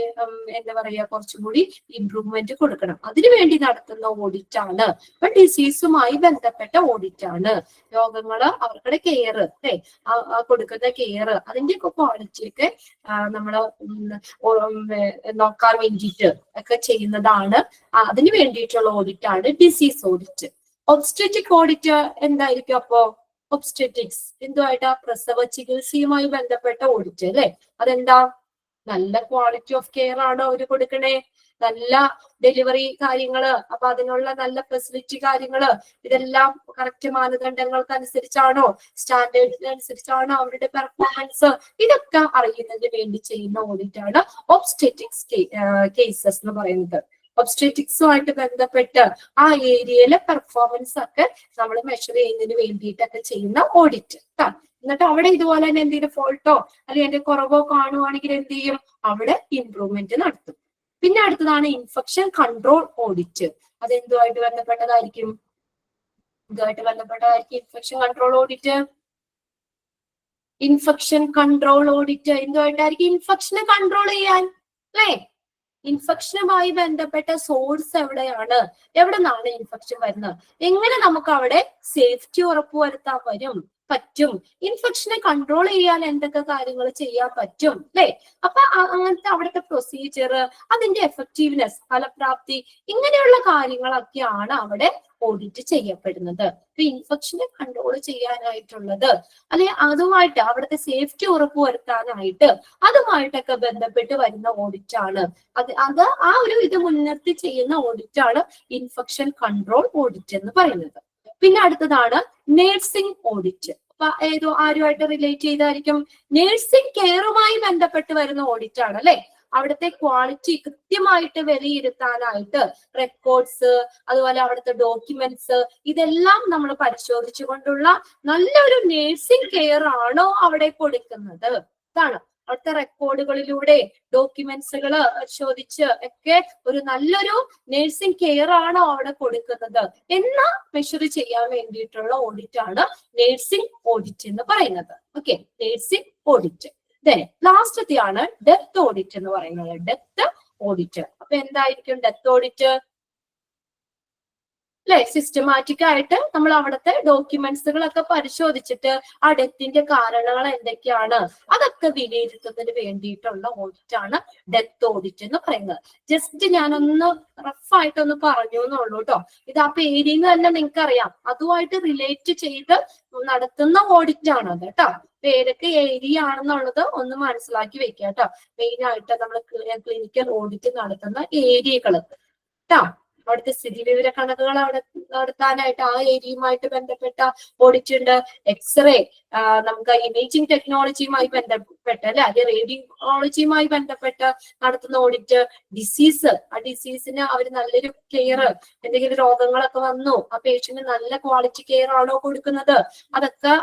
എന്താ പറയാ കുറച്ചും കൂടി ഇംപ്രൂവ്മെന്റ് കൊടുക്കണം. അതിനുവേണ്ടി നടത്തുന്ന ഓഡിറ്റ് ആണ്. അപ്പൊ ഡിസീസുമായി ബന്ധപ്പെട്ട ഓഡിറ്റ് ആണ്. രോഗങ്ങള് അവർക്കുടെ കെയർ അല്ലെ, കൊടുക്കുന്ന കെയർ അതിന്റെ ഒക്കെ ക്വാളിറ്റിയൊക്കെ നമ്മള് നോക്കാൻ വേണ്ടിയിട്ട് ഒക്കെ ചെയ്യുന്നതാണ്. അതിന് വേണ്ടിയിട്ടുള്ള ഓഡിറ്റ് ആണ് ഡിസീസ് ഓഡിറ്റ്. ഒബ്സ്ട്രെറ്റിക് ഓഡിറ്റ് എന്തായിരിക്കും? അപ്പോ ഒബ്സ്റ്ററ്റിക്സ് എന്തുമായിട്ടാ? പ്രസവ ചികിത്സയുമായി ബന്ധപ്പെട്ട ഓഡിറ്റ് അല്ലെ. അതെന്താ? നല്ല ക്വാളിറ്റി ഓഫ് കെയർ ആണോ അവര് കൊടുക്കണേ? നല്ല ഡെലിവറി കാര്യങ്ങള്, അപ്പൊ അതിനുള്ള നല്ല ഫെസിലിറ്റി കാര്യങ്ങള്, ഇതെല്ലാം കറക്റ്റ് മാനദണ്ഡങ്ങൾക്ക് അനുസരിച്ചാണോ, സ്റ്റാൻഡേർഡിനനുസരിച്ചാണോ അവരുടെ പെർഫോമൻസ്, ഇതൊക്കെ അറിയുന്നതിന് വേണ്ടി ചെയ്യുന്ന ഓഡിറ്റ് ആണ് ഒബ്സ്റ്ററ്റിക്സ് കേസസ് എന്ന് പറയുന്നത്. ഒബ്സ്റ്ററ്റിക്സുമായിട്ട് ബന്ധപ്പെട്ട് ആ ഏരിയയിലെ പെർഫോമൻസ് ഒക്കെ നമ്മൾ മെഷർ ചെയ്യുന്നതിന് വേണ്ടിയിട്ടൊക്കെ ചെയ്യുന്ന ഓഡിറ്റ്. എന്നിട്ട് അവിടെ ഇതുപോലെ തന്നെ എന്തെങ്കിലും ഫോൾട്ടോ അല്ലെങ്കിൽ അതിന്റെ കുറവോ കാണുവാണെങ്കിൽ എന്ത് ചെയ്യും? അവിടെ ഇംപ്രൂവ്മെന്റ് നടത്തും. പിന്നെ അടുത്തതാണ് ഇൻഫെക്ഷൻ കൺട്രോൾ ഓഡിറ്റ്. അതെന്തുമായിട്ട് ബന്ധപ്പെട്ടതായിരിക്കും? Infection control audit. Infection control audit എന്തുമായിട്ടായിരിക്കും? ഇൻഫെക്ഷനെ കൺട്രോൾ ചെയ്യാൻ അല്ലേ? ഇൻഫെക്ഷനുമായി ബന്ധപ്പെട്ട സോഴ്സ് എവിടെയാണ്, എവിടെ നിന്നാണ് ഇൻഫെക്ഷൻ വരുന്നത്, എങ്ങനെ നമുക്ക് അവിടെ സേഫ്റ്റി ഉറപ്പുവരുത്താൻ പറ്റും, ഇൻഫെക്ഷനെ കൺട്രോൾ ചെയ്യാൻ എന്തൊക്കെ കാര്യങ്ങൾ ചെയ്യാൻ പറ്റും അല്ലെ. അപ്പൊ അങ്ങനത്തെ അവിടുത്തെ പ്രൊസീജിയർ, അതിന്റെ എഫക്റ്റീവ്നെസ്, ഫലപ്രാപ്തി, ഇങ്ങനെയുള്ള കാര്യങ്ങളൊക്കെയാണ് അവിടെ ഓഡിറ്റ് ചെയ്യപ്പെടുന്നത്. ഇപ്പൊ ഇൻഫെക്ഷനെ കൺട്രോൾ ചെയ്യാനായിട്ടുള്ളത് അല്ലെ, അതുമായിട്ട് അവിടുത്തെ സേഫ്റ്റി ഉറപ്പുവരുത്താനായിട്ട് അതുമായിട്ടൊക്കെ ബന്ധപ്പെട്ട് വരുന്ന ഓഡിറ്റ് ആണ്. അത് ആ ഒരു ഇത് മുൻനിർത്തി ചെയ്യുന്ന ഓഡിറ്റ് ആണ് ഇൻഫെക്ഷൻ കൺട്രോൾ ഓഡിറ്റ് എന്ന് പറയുന്നത്. പിന്നെ അടുത്തതാണ് നേഴ്സിംഗ് ഓഡിറ്റ്. അപ്പൊ ആരുമായിട്ട് റിലേറ്റ് ചെയ്തായിരിക്കും? നേഴ്സിംഗ് കെയറുമായി ബന്ധപ്പെട്ട് വരുന്ന ഓഡിറ്റ് ആണ് അല്ലെ. അവിടുത്തെ ക്വാളിറ്റി കൃത്യമായിട്ട് വിലയിരുത്താനായിട്ട് റെക്കോർഡ്സ്, അതുപോലെ അവിടുത്തെ ഡോക്യുമെന്റ്സ്, ഇതെല്ലാം നമ്മൾ പരിശോധിച്ചുകൊണ്ടുള്ള നല്ലൊരു നേഴ്സിംഗ് കെയർ ആണോ അവിടെ കൊടുക്കുന്നത്. ഇതാണ് അവിടുത്തെ റെക്കോർഡുകളിലൂടെ ഡോക്യുമെന്റ്സുകൾ പരിശോധിച്ച് ഒക്കെ ഒരു നല്ലൊരു നേഴ്സിംഗ് കെയർ ആണോ അവിടെ കൊടുക്കുന്നത് എന്ന് മെഷർ ചെയ്യാൻ വേണ്ടിയിട്ടുള്ള ഓഡിറ്റ് ആണ് നേഴ്സിംഗ് ഓഡിറ്റ് എന്ന് പറയുന്നത്. Okay, nursing audit. ലാസ്റ്റത്തെയാണ് ഡെത്ത് ഓഡിറ്റ് എന്ന് പറയുന്നത്. Death audit. അപ്പൊ എന്തായിരിക്കും ഡെത്ത് ഓഡിറ്റ് അല്ലെ? സിസ്റ്റമാറ്റിക് ആയിട്ട് നമ്മൾ അവിടുത്തെ ഡോക്യുമെന്റ്സുകളൊക്കെ പരിശോധിച്ചിട്ട് ആ ഡെത്തിന്റെ കാരണങ്ങൾ എന്തൊക്കെയാണ് അതൊക്കെ വിലയിരുത്തുന്നതിന് വേണ്ടിയിട്ടുള്ള ഓഡിറ്റ് ആണ് ഡെത്ത് ഓഡിറ്റ് എന്ന് പറയുന്നത്. ജസ്റ്റ് ഞാനൊന്ന് റഫായിട്ടൊന്ന് പറഞ്ഞു എന്നുള്ളൂ കേട്ടോ. ഇത് ആ പേരിൽ നിന്ന് തന്നെ നിങ്ങൾക്ക് അറിയാം, അതുമായിട്ട് റിലേറ്റ് ചെയ്ത് നടത്തുന്ന ഓഡിറ്റ് ആണ് അത് കേട്ടോ. പേരൊക്കെ ഏരിയ ആണെന്നുള്ളത് ഒന്ന് മനസ്സിലാക്കി വെക്കുക കേട്ടോ. മെയിൻ ആയിട്ട് നമ്മൾ ക്ലിനിക്കൽ ഓഡിറ്റ് നടത്തുന്ന ഏരിയകൾ കേട്ടോ. അവിടുത്തെ സ്ഥിതി വിവര കണക്കുകൾ അവിടെ നടത്താനായിട്ട് ആ ഏരിയയുമായിട്ട് ബന്ധപ്പെട്ട ഓഡിറ്റ് ഉണ്ട്. എക്സ്റേ, നമുക്ക് ഇമേജിംഗ് ടെക്നോളജിയുമായി ബന്ധപ്പെട്ട് അല്ലെ, അത് റേഡിയോളജിയുമായി ബന്ധപ്പെട്ട് നടത്തുന്ന ഓഡിറ്റ്. ഡിസീസ്, ആ ഡിസീസിന് അവർ നല്ലൊരു കെയർ, എന്തെങ്കിലും രോഗങ്ങളൊക്കെ വന്നു ആ പേഷ്യന്റ് നല്ല ക്വാളിറ്റി കെയർ ആണോ കൊടുക്കുന്നത്, അതൊക്കെ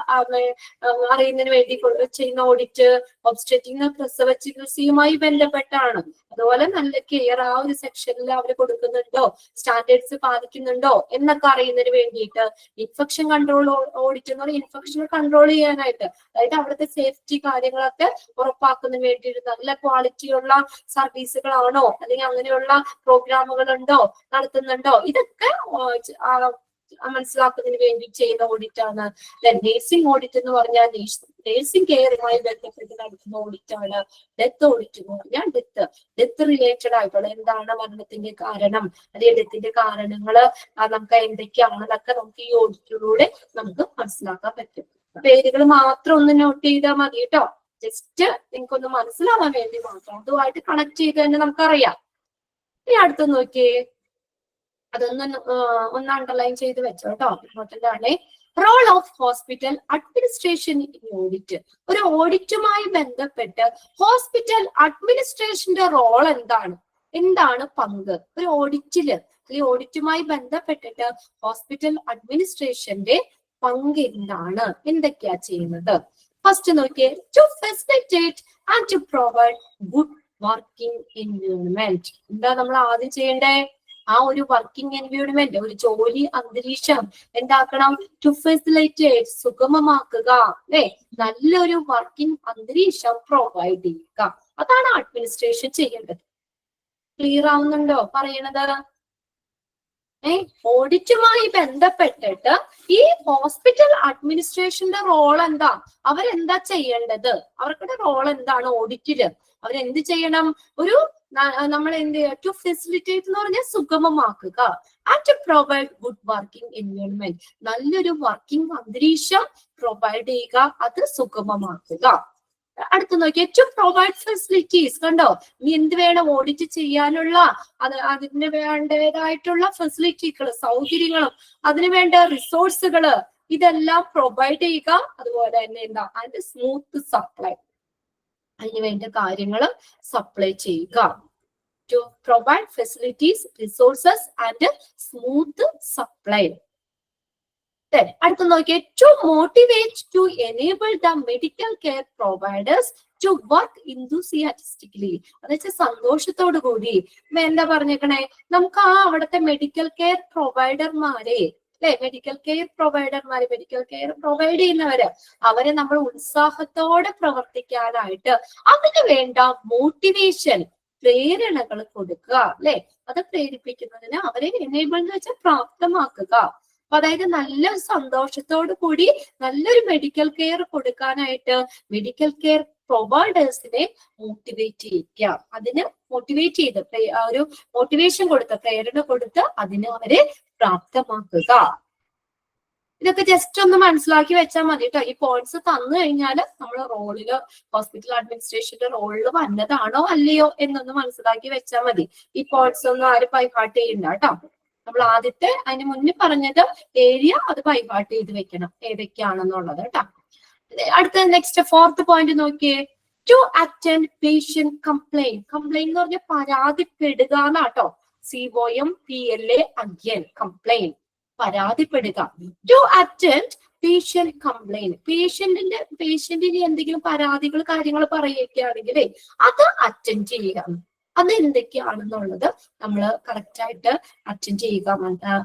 അറിയുന്നതിന് വേണ്ടി ചെയ്യുന്ന ഓഡിറ്റ്. ഒബ്സ്റ്ററ്റിക് പ്രസവ ചികിത്സയുമായി ബന്ധപ്പെട്ടാണ്. അതുപോലെ നല്ല കെയർ ആ ഒരു സെക്ഷനിൽ അവർ കൊടുക്കുന്നുണ്ടോ, സ്റ്റാൻഡേർഡ്സ് പാലിക്കുന്നുണ്ടോ എന്നൊക്കെ അറിയുന്നതിന് വേണ്ടിയിട്ട്. ഇൻഫെക്ഷൻ കൺട്രോൾ ഓഡിറ്റ് എന്ന് പറഞ്ഞാൽ ഇൻഫെക്ഷൻ കൺട്രോൾ ചെയ്യാനായിട്ട്, അതായത് അവിടുത്തെ സേഫ്റ്റി കാര്യങ്ങളൊക്കെ ഉറപ്പാക്കുന്നതിന് വേണ്ടിയിട്ട് നല്ല ക്വാളിറ്റിയുള്ള സർവീസുകളാണോ അല്ലെങ്കിൽ അങ്ങനെയുള്ള പ്രോഗ്രാമുകൾ ഉണ്ടോ നടത്തുന്നുണ്ടോ, ഇതൊക്കെ മനസ്സിലാക്കുന്നതിന് വേണ്ടി ചെയ്യുന്ന ഓഡിറ്റ് ആണ്. നേഴ്സിംഗ് ഓഡിറ്റ് എന്ന് പറഞ്ഞാൽ നേഴ്സിംഗ് കെയറുമായി ബന്ധപ്പെട്ട് നടത്തുന്ന ഓഡിറ്റ് ആണ്. ഡെത്ത് ഓഡിറ്റ് എന്ന് പറഞ്ഞാൽ ഡെത്ത് റിലേറ്റഡ് ആയിട്ടുള്ള എന്താണ് മരണത്തിന്റെ കാരണം, അല്ലെങ്കിൽ ഡെത്തിന്റെ കാരണങ്ങള് നമുക്ക് എന്തൊക്കെയാണെന്നൊക്കെ നമുക്ക് ഈ ഓഡിറ്റിലൂടെ നമുക്ക് മനസ്സിലാക്കാൻ പറ്റും. പേരുകൾ മാത്രം ഒന്ന് നോട്ട് ചെയ്താൽ മതി കേട്ടോ. ജസ്റ്റ് നിങ്ങൾക്കൊന്ന് മനസ്സിലാവാൻ വേണ്ടി മാത്രം, അതുമായിട്ട് കണക്ട് ചെയ്ത് തന്നെ നമുക്കറിയാം. ഇനി അടുത്ത് നോക്കിയേ, ഒന്ന് അണ്ടർലൈൻ ചെയ്ത് വെച്ചോ കേട്ടോ, ഇമ്പോർട്ടന്റ് ആണ്. Role of hospital administration in audit. ഒരു ഓഡിറ്റുമായി ബന്ധപ്പെട്ട് ഹോസ്പിറ്റൽ അഡ്മിനിസ്ട്രേഷന്റെ റോൾ എന്താണ് പങ്ക് ഒരു ഓഡിറ്റില്, ഈ ഓഡിറ്റുമായി ബന്ധപ്പെട്ടിട്ട് ഹോസ്പിറ്റൽ അഡ്മിനിസ്ട്രേഷന്റെ പങ്ക് എന്തൊക്കെയാ ചെയ്യുന്നത്? ഫസ്റ്റ് നോക്കിയേ, to facilitate and to provide good working environment. എന്താ നമ്മൾ ആദ്യം ചെയ്യണ്ടേ? ആ ഒരു വർക്കിംഗ് എൻവയോൺമെന്റ്, ഒരു ജോലി അന്തരീക്ഷം എന്താക്കണം? ടു ഫെസിലിറ്റേറ്റ്, സുഗമമാക്കുക അല്ലെ, നല്ലൊരു വർക്കിംഗ് അന്തരീക്ഷം പ്രൊവൈഡ് ചെയ്യുക. അതാണ് അഡ്മിനിസ്ട്രേഷൻ ചെയ്യേണ്ടത്. ക്ലിയർ ആവുന്നുണ്ടോ പറയണത്? ഓഡിറ്റുമായി ബന്ധപ്പെട്ടിട്ട് ഈ ഹോസ്പിറ്റൽ അഡ്മിനിസ്ട്രേഷന്റെ റോൾ എന്താ? അവരെന്താ ചെയ്യേണ്ടത്? അവരുടെ റോൾ എന്താണ് ഓഡിറ്റില്? അവരെന്ത് ചെയ്യണം? ഒരു നമ്മൾ എന്ത് ചെയ്യുക, ടു ഫെസിലിറ്റേറ്റ് എന്ന് പറഞ്ഞാൽ സുഗമമാക്കുക, and to provide good working environment, നല്ലൊരു വർക്കിംഗ് അന്തരീക്ഷം പ്രൊവൈഡ് ചെയ്യുക, അത് സുഗമമാക്കുക. അടുത്ത് നോക്കിയേ, ടു പ്രൊവൈഡ് ഫെസിലിറ്റീസ്. കണ്ടോ, ഇനി എന്ത് വേണം, ഓഡിറ്റ് ചെയ്യാനുള്ള അതിന് വേണ്ടതായിട്ടുള്ള ഫെസിലിറ്റികൾ, സൗകര്യങ്ങളും അതിന് വേണ്ട റിസോഴ്സുകള് ഇതെല്ലാം പ്രൊവൈഡ് ചെയ്യുക. അതുപോലെ തന്നെ എന്താ, ആൻഡ് സ്മൂത്ത് സപ്ലൈ, അതിന് വേണ്ട കാര്യങ്ങൾ സപ്ലൈ ചെയ്യുക. To provide facilities, resources and smooth supply. അടുത്ത നോക്കിയേ, to motivate to enable the medical care providers to work enthusiastically. എന്ന് വെച്ചാൽ സന്തോഷത്തോടു കൂടി. എന്താ പറഞ്ഞേക്കണേ, നമുക്ക് ആ അവിടുത്തെ മെഡിക്കൽ കെയർ പ്രൊവൈഡർമാരെ, അല്ലെ, മെഡിക്കൽ കെയർ പ്രൊവൈഡ് ചെയ്യുന്നവര്, അവരെ നമ്മൾ ഉത്സാഹത്തോടെ പ്രവർത്തിക്കാനായിട്ട് അതിന് വേണ്ട മോട്ടിവേഷൻ, പ്രേരണകൾ കൊടുക്കുക, അല്ലെ, അത് പ്രേരിപ്പിക്കുന്നതിന് അവരെ എനേബിൾ എന്ന് വെച്ചാൽ പ്രാപ്തമാക്കുക. അപ്പൊ അതായത് നല്ല സന്തോഷത്തോടു കൂടി നല്ലൊരു മെഡിക്കൽ കെയർ കൊടുക്കാനായിട്ട് മെഡിക്കൽ കെയർ പ്രൊവൈഡേഴ്സിനെ മോട്ടിവേറ്റ് ചെയ്യിക്കുക, അതിന് മോട്ടിവേറ്റ് ചെയ്ത് ഒരു മോട്ടിവേഷൻ കൊടുത്ത്, പ്രേരണ കൊടുത്ത് അതിന് അവരെ പ്രാപ്തമാക്കുക. ഇതൊക്കെ ജസ്റ്റ് ഒന്ന് മനസ്സിലാക്കി വെച്ചാൽ മതി കേട്ടോ. ഈ പോയിന്റ്സ് തന്നു കഴിഞ്ഞാൽ നമ്മൾ റോളില്, ഹോസ്പിറ്റൽ അഡ്മിനിസ്ട്രേഷന്റെ റോളിൽ വന്നതാണോ അല്ലയോ എന്നൊന്ന് മനസ്സിലാക്കി വെച്ചാൽ മതി. ഈ പോയിന്റ്സ് ഒന്നും ആരും ബൈഹാർട്ട് ചെയ്യണ്ട കേട്ടോ. നമ്മൾ ആദ്യത്തെ അതിന് മുന്നേ പറഞ്ഞത് ഏരിയ, അത് ബൈഹാർട്ട് ചെയ്ത് വെക്കണം ഏതൊക്കെയാണെന്നുള്ളത് കേട്ടോ. അടുത്ത നെക്സ്റ്റ് ഫോർത്ത് പോയിന്റ് നോക്കിയേ, to attend patient complaint. Complaint എന്ന് പറഞ്ഞാൽ പരാതിപ്പെടുക എന്നാട്ടോ. COMPLA അഗൈൻ, കംപ്ലൈന്റ്, പരാതിപ്പെടുക. ടു അറ്റൻഡ് പേഷ്യന്റ് കംപ്ലൈന്റ്, പേഷ്യന്റിന് എന്തെങ്കിലും പരാതികൾ കാര്യങ്ങൾ പറയുകയാണെങ്കിൽ അത് അറ്റൻഡ് ചെയ്യുക. അത് എന്തൊക്കെയാണെന്നുള്ളത് നമ്മൾ കറക്റ്റ് ആയിട്ട് അറ്റൻഡ് ചെയ്യുക.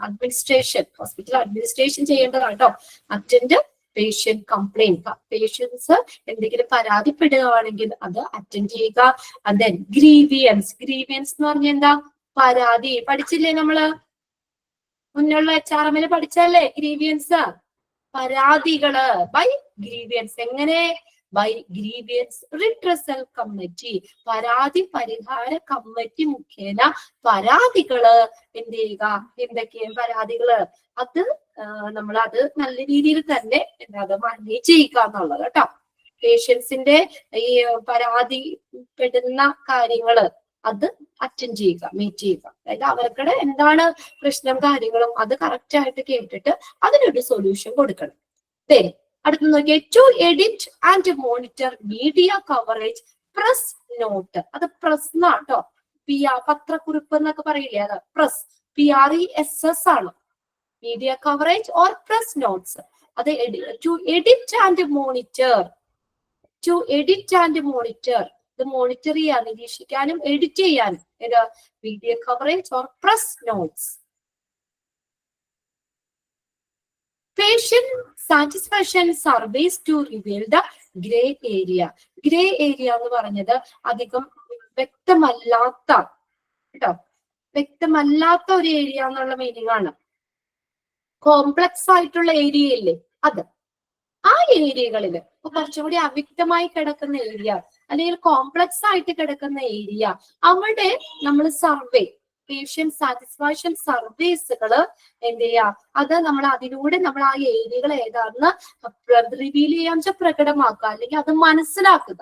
അഡ്മിനിസ്ട്രേഷൻ, ഹോസ്പിറ്റൽ അഡ്മിനിസ്ട്രേഷൻ ചെയ്യേണ്ടതാണ് കേട്ടോ. അറ്റൻഡ് പേഷ്യന്റ് കംപ്ലൈന്റ്, പേഷ്യൻസ് എന്തെങ്കിലും പരാതിപ്പെടുകയാണെങ്കിൽ അത് അറ്റൻഡ് ചെയ്യുക. അത് ഗ്രീവിയൻസ് എന്ന് പറഞ്ഞാൽ എന്താ, പരാതി. പഠിച്ചില്ലേ നമ്മള്, മുന്നുള്ള HRM പഠിച്ചല്ലേ ഗ്രീവിയൻസ്, പരാതികള്. ബൈ ഗ്രീവിയൻസ്, എങ്ങനെ, ബൈ ഗ്രീവിയൻസ് റിട്രസൽ കമ്മിറ്റി, പരാതി പരിഹാര കമ്മിറ്റി മുഖേന പരാതികള് എന്ത് ചെയ്യുക, എന്തൊക്കെയാണ് പരാതികള്, അത് നമ്മൾ അത് നല്ല രീതിയിൽ തന്നെ അത് മാനേജ് ചെയ്യുക എന്നുള്ളത് കേട്ടോ. പേഷ്യൻസിന്റെ ഈ പരാതിപ്പെടുന്ന കാര്യങ്ങള് അത് അറ്റൻഡ് ചെയ്യുക, മീറ്റ് ചെയ്യുക. അതായത് അവർക്കിടെ എന്താണ് പ്രശ്നം കാര്യങ്ങളും അത് കറക്റ്റ് ആയിട്ട് കേട്ടിട്ട് അതിനൊരു സൊല്യൂഷൻ കൊടുക്കണം. അടുത്ത് നോക്കിയേ, to edit and monitor media coverage press note. അത് പ്രസ് എന്നാട്ടോ, പത്രക്കുറിപ്പ് എന്നൊക്കെ പറയില്ലേ, അത് പ്രസ്, PRESS ആണ്. Media coverage or press notes, അത് ടു എഡിറ്റ് ആൻഡ് മോണിറ്റർ, ഇത് മോണിറ്റർ ചെയ്യാൻ, നിരീക്ഷിക്കാനും എഡിറ്റ് ചെയ്യാനും media coverage or press notes. Patient satisfaction surveys to reveal the gray area. Grey area എന്ന് പറഞ്ഞത് അധികം വ്യക്തമല്ലാത്ത കേട്ടോ, വ്യക്തമല്ലാത്ത ഒരു ഏരിയ എന്നുള്ള മീനിങ് ആണ്. കോംപ്ലക്സ് ആയിട്ടുള്ള ഏരിയ ഇല്ലേ, അത് ആ ഏരിയകളിൽ കുറച്ചുകൂടി അവ്യക്തമായി കിടക്കുന്ന ഏരിയ അല്ലെങ്കിൽ കോംപ്ലക്സ് ആയിട്ട് കിടക്കുന്ന ഏരിയ, അവിടെ നമ്മൾ സർവേ, പേഷ്യന്റ് സാറ്റിസ്ഫാക്ഷൻ സർവീസുകൾ എന്ത് ചെയ്യാ, അത് നമ്മൾ അതിലൂടെ നമ്മൾ ആ ഏരിയകൾ ഏതാണെന്ന് റിവീൽ ചെയ്യാൻ പ്രകടമാക്കുക, അല്ലെങ്കിൽ അത് മനസ്സിലാക്കുക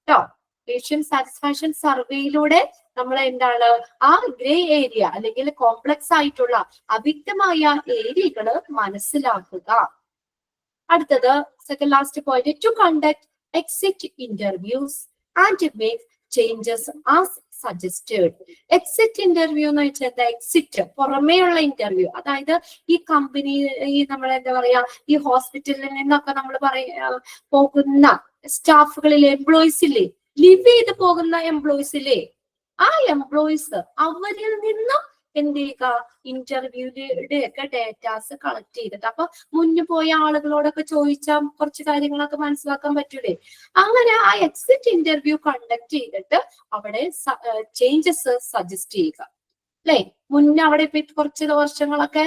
കേട്ടോ. പേഷ്യന്റ് സാറ്റിസ്ഫാക്ഷൻ സർവേയിലൂടെ നമ്മൾ എന്താണ് ആ ഗ്രേ ഏരിയ അല്ലെങ്കിൽ കോംപ്ലക്സ് ആയിട്ടുള്ള അവ്യക്തമായ ഏരിയകൾ മനസ്സിലാക്കുക. അടുത്തത് second last point, to conduct exit interviews and make changes as suggested. Exit interview എന്ന് വെച്ചാൽ എന്താ, എക്സിറ്റ് പുറമേയുള്ള ഇന്റർവ്യൂ, അതായത് ഈ കമ്പനി, ഈ നമ്മൾ എന്താ പറയാ, ഈ ഹോസ്പിറ്റലിൽ നിന്നൊക്കെ നമ്മൾ പോകുന്ന സ്റ്റാഫുകളിലെ എംപ്ലോയീസ് ഇല്ലേ, ലിവ് ചെയ്ത് പോകുന്ന എംപ്ലോയീസ് ഇല്ലേ, ആ എംപ്ലോയീസ് അവരിൽ നിന്നും എന്ത് ചെയ്യുക, ഇന്റർവ്യൂയുടെ ഒക്കെ ഡേറ്റാസ് കളക്ട് ചെയ്തിട്ട്, അപ്പൊ മുന്നു പോയ ആളുകളോടൊക്കെ ചോദിച്ചാൽ കുറച്ച് കാര്യങ്ങളൊക്കെ മനസ്സിലാക്കാൻ പറ്റൂലേ. അങ്ങനെ ആ എക്സിറ്റ് ഇന്റർവ്യൂ കണ്ടക്ട് ചെയ്തിട്ട് അവിടെ ചേഞ്ചസ് സജസ്റ്റ് ചെയ്യുക. അല്ലെ? മുന്നേ അവിടെ ഇപ്പൊ കുറച്ച് വർഷങ്ങളൊക്കെ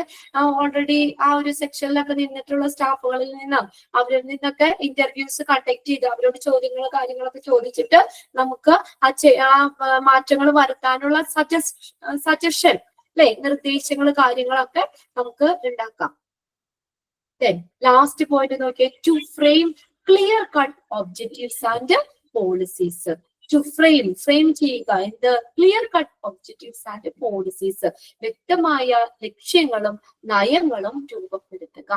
ഓൾറെഡി ആ ഒരു സെക്ഷനിലൊക്കെ നിന്നിട്ടുള്ള സ്റ്റാഫുകളിൽ നിന്നും അവരിൽ നിന്നൊക്കെ ഇന്റർവ്യൂസ് കണ്ടക്ട് ചെയ്ത് അവരോട് ചോദ്യങ്ങൾ കാര്യങ്ങളൊക്കെ ചോദിച്ചിട്ട് നമുക്ക് ആ മാറ്റങ്ങൾ വരുത്താനുള്ള സജഷൻ അല്ലെ, നിർദ്ദേശങ്ങൾ കാര്യങ്ങളൊക്കെ നമുക്ക് ഉണ്ടാക്കാം. ലാസ്റ്റ് പോയിന്റ് നോക്കിയേ, to frame clear cut objectives and policies. To frame ചെയ്യുക എന്ത്? Clear cut objectives and policies, വ്യക്തമായ ലക്ഷ്യങ്ങളും നയങ്ങളും രൂപപ്പെടുത്തുക.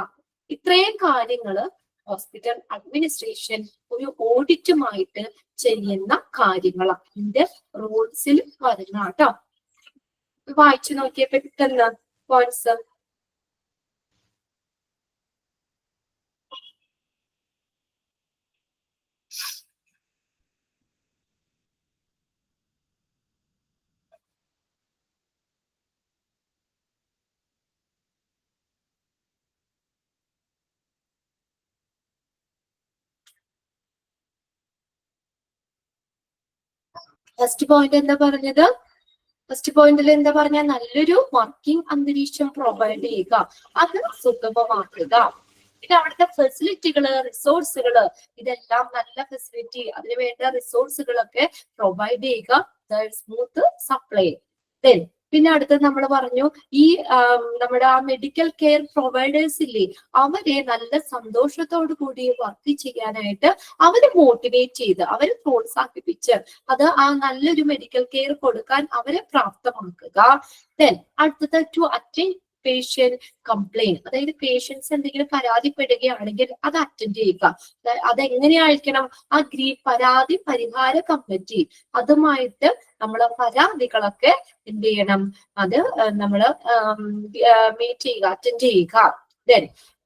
ഇത്രയും കാര്യങ്ങള് ഹോസ്പിറ്റൽ അഡ്മിനിസ്ട്രേഷൻ ഒരു ഓഡിറ്റുമായിട്ട് ചെയ്യുന്ന കാര്യങ്ങളാണ് ഇതിന്റെ റൂൾസിൽ വരുന്ന കേട്ടോ. വായിച്ചു നോക്കിയ പെട്ടെന്ന് പോയിന്റ്സ്. ഫസ്റ്റ് പോയിന്റ് എന്താ പറഞ്ഞത്? ഫസ്റ്റ് പോയിന്റിൽ എന്താ പറഞ്ഞ? നല്ലൊരു വർക്കിംഗ് അന്തരീക്ഷം പ്രൊവൈഡ് ചെയ്യുക, അത് സുഗമമാക്കുക. പിന്നെ അവിടുത്തെ ഫെസിലിറ്റികള്, റിസോഴ്സുകള്, ഇതെല്ലാം നല്ല ഫെസിലിറ്റി, അതിന് വേണ്ട റിസോഴ്സുകളൊക്കെ പ്രൊവൈഡ് ചെയ്യുക. Smooth supply. പിന്നെ അടുത്തത് നമ്മൾ പറഞ്ഞു, ഈ നമ്മുടെ ആ മെഡിക്കൽ കെയർ പ്രൊവൈഡേഴ്സ് ഇല്ലേ, അവരെ നല്ല സന്തോഷത്തോടു കൂടി വർക്ക് ചെയ്യാനായിട്ട് അവരെ മോട്ടിവേറ്റ് ചെയ്ത് അവരെ പ്രോത്സാഹിപ്പിച്ച് അത് ആ നല്ലൊരു മെഡിക്കൽ കെയർ കൊടുക്കാൻ അവരെ പ്രാപ്തമാക്കുക. അടുത്തത് ടു അറ്റൻഡ് പേഷ്യന്റ് കംപ്ലൈന്റ്, അതായത് പേഷ്യൻസ് എന്തെങ്കിലും പരാതിപ്പെടുകയാണെങ്കിൽ അത് അറ്റൻഡ് ചെയ്യുക. അതെങ്ങനെയായിരിക്കണം? ആ പരാതി പരിഹാര കമ്മിറ്റി അതുമായിട്ട് നമ്മള് പരാതികളൊക്കെ എന്ത് ചെയ്യണം? അത് നമ്മള് മീറ്റ് ചെയ്യുക, അറ്റൻഡ് ചെയ്യുക.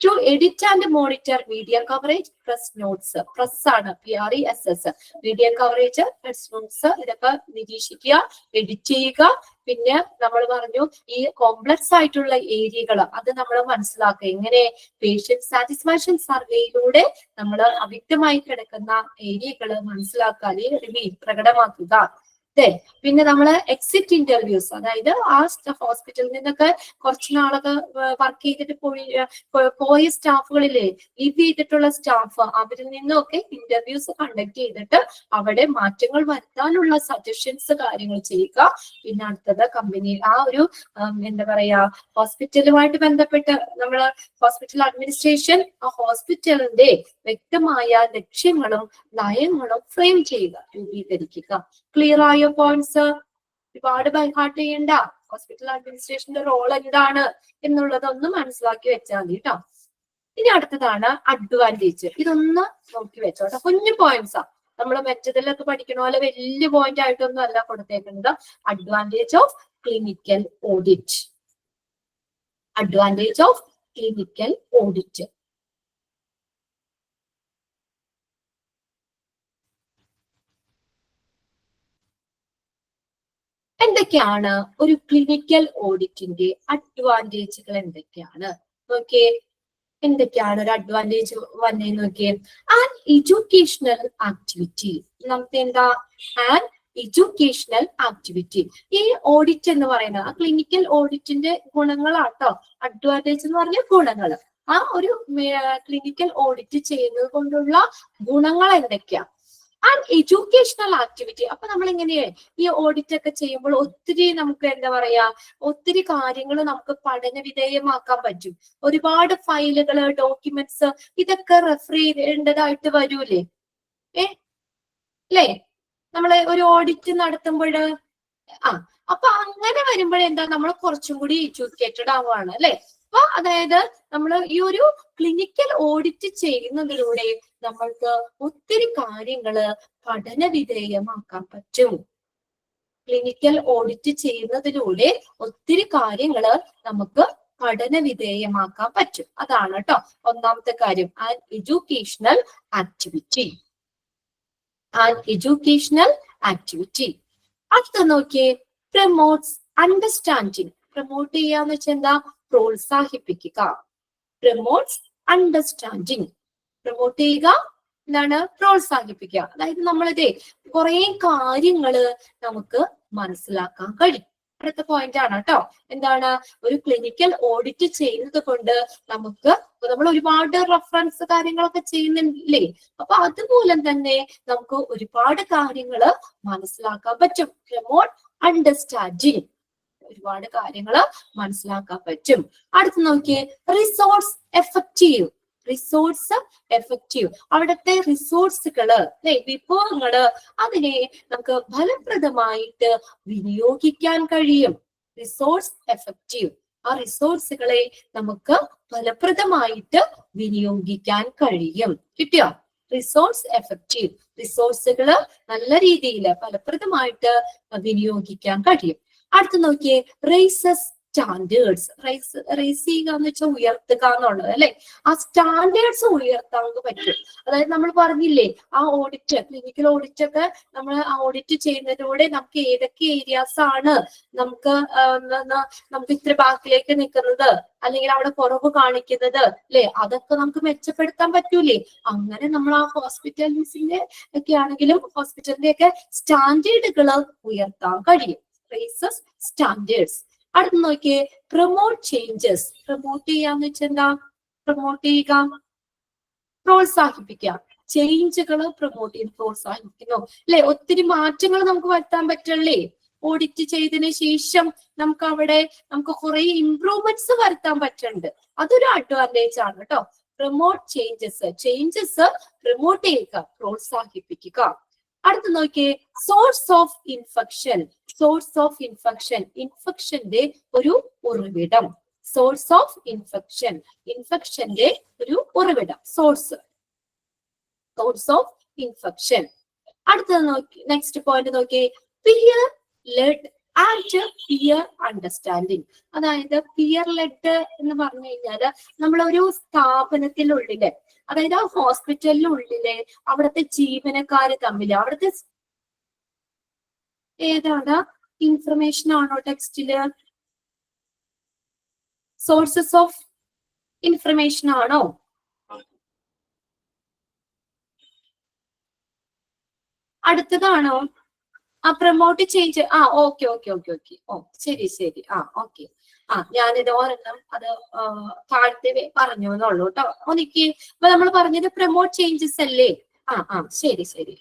To edit and monitor media coverage, press notes. Press ആണ് PRESS, media coverage, press notes, ഇതൊക്കെ നിരീക്ഷിക്കുക, എഡിറ്റ് ചെയ്യുക. പിന്നെ നമ്മൾ പറഞ്ഞു ഈ കോംപ്ലക്സ് ആയിട്ടുള്ള ഏരിയകൾ അത് നമ്മൾ മനസ്സിലാക്കുക. എങ്ങനെ? പേഷ്യന്റ് സാറ്റിസ്ഫാക്ഷൻ സർവേയിലൂടെ നമ്മൾ അവ്യക്തമായി കിടക്കുന്ന ഏരിയകൾ മനസ്സിലാക്കാൻ പ്രകടമാക്കുക. പിന്നെ നമ്മള് എക്സിറ്റ് ഇന്റർവ്യൂസ്, അതായത് ആ ഹോസ്പിറ്റലിൽ നിന്നൊക്കെ കുറച്ച് നാളൊക്കെ വർക്ക് ചെയ്തിട്ട് പോയ സ്റ്റാഫുകളിലെ ലീവ് ചെയ്തിട്ടുള്ള സ്റ്റാഫ്, അവരിൽ നിന്നൊക്കെ ഇന്റർവ്യൂസ് കണ്ടക്ട് ചെയ്തിട്ട് അവിടെ മാറ്റങ്ങൾ വരുത്താനുള്ള സജഷൻസ് കാര്യങ്ങൾ ചെയ്യുക. പിന്നെ അടുത്തത് കമ്പനി ആ ഒരു എന്താ പറയാ ഹോസ്പിറ്റലുമായിട്ട് ബന്ധപ്പെട്ട് നമ്മള് ഹോസ്പിറ്റൽ അഡ്മിനിസ്ട്രേഷൻ ആ ഹോസ്പിറ്റലിന്റെ വ്യക്തമായ ലക്ഷ്യങ്ങളും നയങ്ങളും ഫ്രെയിം ചെയ്യുക, രൂപീകരിക്കുക. ക്ലിയർ ആയ പോയിന്റ്സ്? ഒരുപാട് ബൈഹാർട്ട് ചെയ്യണ്ട. ഹോസ്പിറ്റൽ അഡ്മിനിസ്ട്രേഷന്റെ റോൾ എന്താണ് എന്നുള്ളതൊന്ന് മനസ്സിലാക്കി വെച്ചാൽ മതി കേട്ടോ. ഇനി അടുത്തതാണ് അഡ്വാൻറ്റേജ്. ഇതൊന്ന് നോക്കി വെച്ചോട്ടെ, കുഞ്ഞു പോയിന്റ്സാ. നമ്മൾ മറ്റതിലൊക്കെ പഠിക്കണ പോലെ വലിയ പോയിന്റ് ആയിട്ടൊന്നും അല്ല കൊടുത്തേക്കുന്നത്. Advantage of clinical audit. Advantage of clinical audit. എന്തൊക്കെയാണ് ഒരു ക്ലിനിക്കൽ ഓഡിറ്റിന്റെ അഡ്വാൻറ്റേജുകൾ? എന്തൊക്കെയാണ് നോക്കിയേ, എന്തൊക്കെയാണ് ഒരു അഡ്വാൻറ്റേജ് വന്നേന്ന് നോക്കിയേ. And educational activity. നമുക്ക് എന്താ? And educational activity. ഈ ഓഡിറ്റ് എന്ന് പറയുന്നത് ആ ക്ലിനിക്കൽ ഓഡിറ്റിന്റെ ഗുണങ്ങളാട്ടോ. അഡ്വാൻറ്റേജ് എന്ന് പറഞ്ഞ ഗുണങ്ങൾ. ആ ഒരു ക്ലിനിക്കൽ ഓഡിറ്റ് ചെയ്യുന്നത് കൊണ്ടുള്ള ഗുണങ്ങൾ എന്തൊക്കെയാ? And educational activity. അപ്പൊ നമ്മൾ എങ്ങനെയാ ഈ ഓഡിറ്റ് ഒക്കെ ചെയ്യുമ്പോൾ ഒത്തിരി നമുക്ക് എന്താ പറയാ ഒത്തിരി കാര്യങ്ങൾ നമുക്ക് പഠന വിധേയമാക്കാൻ പറ്റും. ഒരുപാട് ഫയലുകള്, ഡോക്യുമെന്റ്സ് ഇതൊക്കെ റെഫർ ചെയ്യേണ്ടതായിട്ട് വരൂലേ? അല്ലേ? നമ്മള് ഒരു ഓഡിറ്റ് നടത്തുമ്പോൾ അപ്പൊ അങ്ങനെ വരുമ്പോഴെന്താ നമ്മൾ കുറച്ചും കൂടി എഡ്യൂക്കേറ്റഡ് ആവുകയാണ് അല്ലെ? അപ്പൊ അതായത് നമ്മൾ ഈ ഒരു ക്ലിനിക്കൽ ഓഡിറ്റ് ചെയ്യുന്നതിലൂടെ നമ്മൾക്ക് ഒത്തിരി കാര്യങ്ങള് പഠന വിധേയമാക്കാൻ പറ്റും. ക്ലിനിക്കൽ ഓഡിറ്റ് ചെയ്യുന്നതിലൂടെ ഒത്തിരി കാര്യങ്ങള് നമുക്ക് പഠന വിധേയമാക്കാൻ പറ്റും. അതാണ് കേട്ടോ ഒന്നാമത്തെ കാര്യം, and educational activity. And educational activity. അടുത്ത നോക്കിയേ, പ്രമോട്ട്സ് അണ്ടർസ്റ്റാൻഡിങ്. പ്രമോട്ട് ചെയ്യാന്ന് വെച്ചാൽ എന്താ? പ്രോത്സാഹിപ്പിക്കുക. Promotes understanding. പ്രമോട്ട് ചെയ്യുക എന്താണ്? പ്രോത്സാഹിപ്പിക്കുക. അതായത് നമ്മളിതേ കുറെ കാര്യങ്ങള് നമുക്ക് മനസ്സിലാക്കാൻ കഴിയും. അടുത്ത പോയിന്റ് ആണ് കേട്ടോ. എന്താണ്? ഒരു ക്ലിനിക്കൽ ഓഡിറ്റ് ചെയ്യുന്നത് കൊണ്ട് നമുക്ക് നമ്മൾ ഒരുപാട് റെഫറൻസ് കാര്യങ്ങളൊക്കെ ചെയ്യുന്നില്ലേ, അപ്പൊ അതുമൂലം തന്നെ നമുക്ക് ഒരുപാട് കാര്യങ്ങൾ മനസ്സിലാക്കാൻ പറ്റും. പ്രൊമോട്ട് അണ്ടർസ്റ്റാൻഡിങ്, ഒരുപാട് കാര്യങ്ങൾ മനസ്സിലാക്കാൻ പറ്റും. അടുത്ത് നോക്കിയേ, റിസോഴ്സ് എഫക്റ്റീവ്. റിസോഴ്സ് എഫക്റ്റീവ്, അവിടുത്തെ റിസോഴ്സുകള് അല്ലെ, വിഭവങ്ങള്, അതിനെ നമുക്ക് ഫലപ്രദമായിട്ട് വിനിയോഗിക്കാൻ കഴിയും. റിസോഴ്സ് എഫക്റ്റീവ്, ആ റിസോഴ്സുകളെ നമുക്ക് ഫലപ്രദമായിട്ട് വിനിയോഗിക്കാൻ കഴിയും. കിട്ടിയോ? റിസോഴ്സ് എഫക്റ്റീവ്, റിസോഴ്സുകള് നല്ല രീതിയിൽ ഫലപ്രദമായിട്ട് വിനിയോഗിക്കാൻ കഴിയും. അടുത്ത് നോക്കിയേ, റേസസ് സ്റ്റാൻഡേർഡ്സ്. റേസ് ചെയ്യുക എന്ന് വെച്ചാൽ ഉയർത്തുക എന്നുള്ളത് അല്ലെ. ആ സ്റ്റാൻഡേർഡ്സ് ഉയർത്താൻ പറ്റും. അതായത് നമ്മൾ പറഞ്ഞില്ലേ, ആ ഓഡിറ്റ്, ക്ലിനിക്കൽ ഓഡിറ്റ് ഒക്കെ നമ്മൾ ഓഡിറ്റ് ചെയ്യുന്നതിലൂടെ നമുക്ക് ഏതൊക്കെ ഏരിയാസ് ആണ് നമുക്ക് ഇത്ര ബാക്കിലേക്ക് നിൽക്കുന്നത്, അല്ലെങ്കിൽ അവിടെ കുറവ് കാണിക്കുന്നത് അല്ലെ, അതൊക്കെ നമുക്ക് മെച്ചപ്പെടുത്താൻ പറ്റൂലേ. അങ്ങനെ നമ്മൾ ആ ഹോസ്പിറ്റൽസിന്റെ ഒക്കെ ആണെങ്കിലും ഹോസ്പിറ്റലിന്റെ ഒക്കെ സ്റ്റാൻഡേർഡുകൾ ഉയർത്താൻ കഴിയും. Races standards. അടുത്ത് നോക്കിയേ, പ്രൊമോട്ട് ചേഞ്ചസ്. പ്രൊമോട്ട് ചെയ്യാന്ന് വെച്ചാൽ എന്താ? പ്രൊമോട്ട് ചെയ്യുക, പ്രോത്സാഹിപ്പിക്കുക. ചേഞ്ചുകൾ പ്രൊമോട്ട് ചെയ്ത് പ്രോത്സാഹിപ്പിക്കുന്നു അല്ലെ. ഒത്തിരി മാറ്റങ്ങൾ നമുക്ക് വരുത്താൻ പറ്റല്ലേ. ഓഡിറ്റ് ചെയ്തതിനു ശേഷം നമുക്ക് കുറെ ഇംപ്രൂവ്മെന്റ്സ് വരുത്താൻ പറ്റുന്നുണ്ട്. അതൊരു അഡ്വാൻറ്റേജ് ആണ് കേട്ടോ. പ്രൊമോട്ട് ചേഞ്ചസ് പ്രൊമോട്ട് ചെയ്യുക, പ്രോത്സാഹിപ്പിക്കുക. അടുത്ത് നോക്കിയേ, source of infection. Source of infection, ഇൻഫെക്ഷന്റെ ഒരു ഉറവിടം. സോഴ്സ് ഓഫ് ഇൻഫെക്ഷൻ, ഇൻഫെക്ഷന്റെ ഒരു ഉറവിടം, സോഴ്സ് ഓഫ് ഇൻഫെക്ഷൻ. അടുത്തത് നോക്കി, നെക്സ്റ്റ് പോയിന്റ് നോക്കിയേ, peer led and peer understanding. അതായത് പിയർ ലെഡ് എന്ന് പറഞ്ഞു കഴിഞ്ഞാല് നമ്മളൊരു സ്ഥാപനത്തിനുള്ളില്, അതായത് ആ ഹോസ്പിറ്റലിനുള്ളിലെ അവിടുത്തെ ജീവനക്കാര് തമ്മിൽ, അവിടുത്തെ ഏതാണ് ഇൻഫർമേഷൻ ആണോ ടെക്സ്റ്റില്? സോഴ്സസ് ഓഫ് ഇൻഫർമേഷൻ ആണോ? അടുത്തതാണോ? ആ പ്രൊമോട്ട് ചേഞ്ച്. ഓക്കെ. ഓ ശരി. ഓക്കെ. ഞാനിത് ഒരെണ്ണം അത് താഴത്തെ പറഞ്ഞു എന്നുള്ളൂ കേട്ടോ. എനിക്ക് ഇപ്പൊ നമ്മൾ പറഞ്ഞത് പ്രൊമോട്ട് ചേഞ്ചസ് അല്ലേ? ശരി.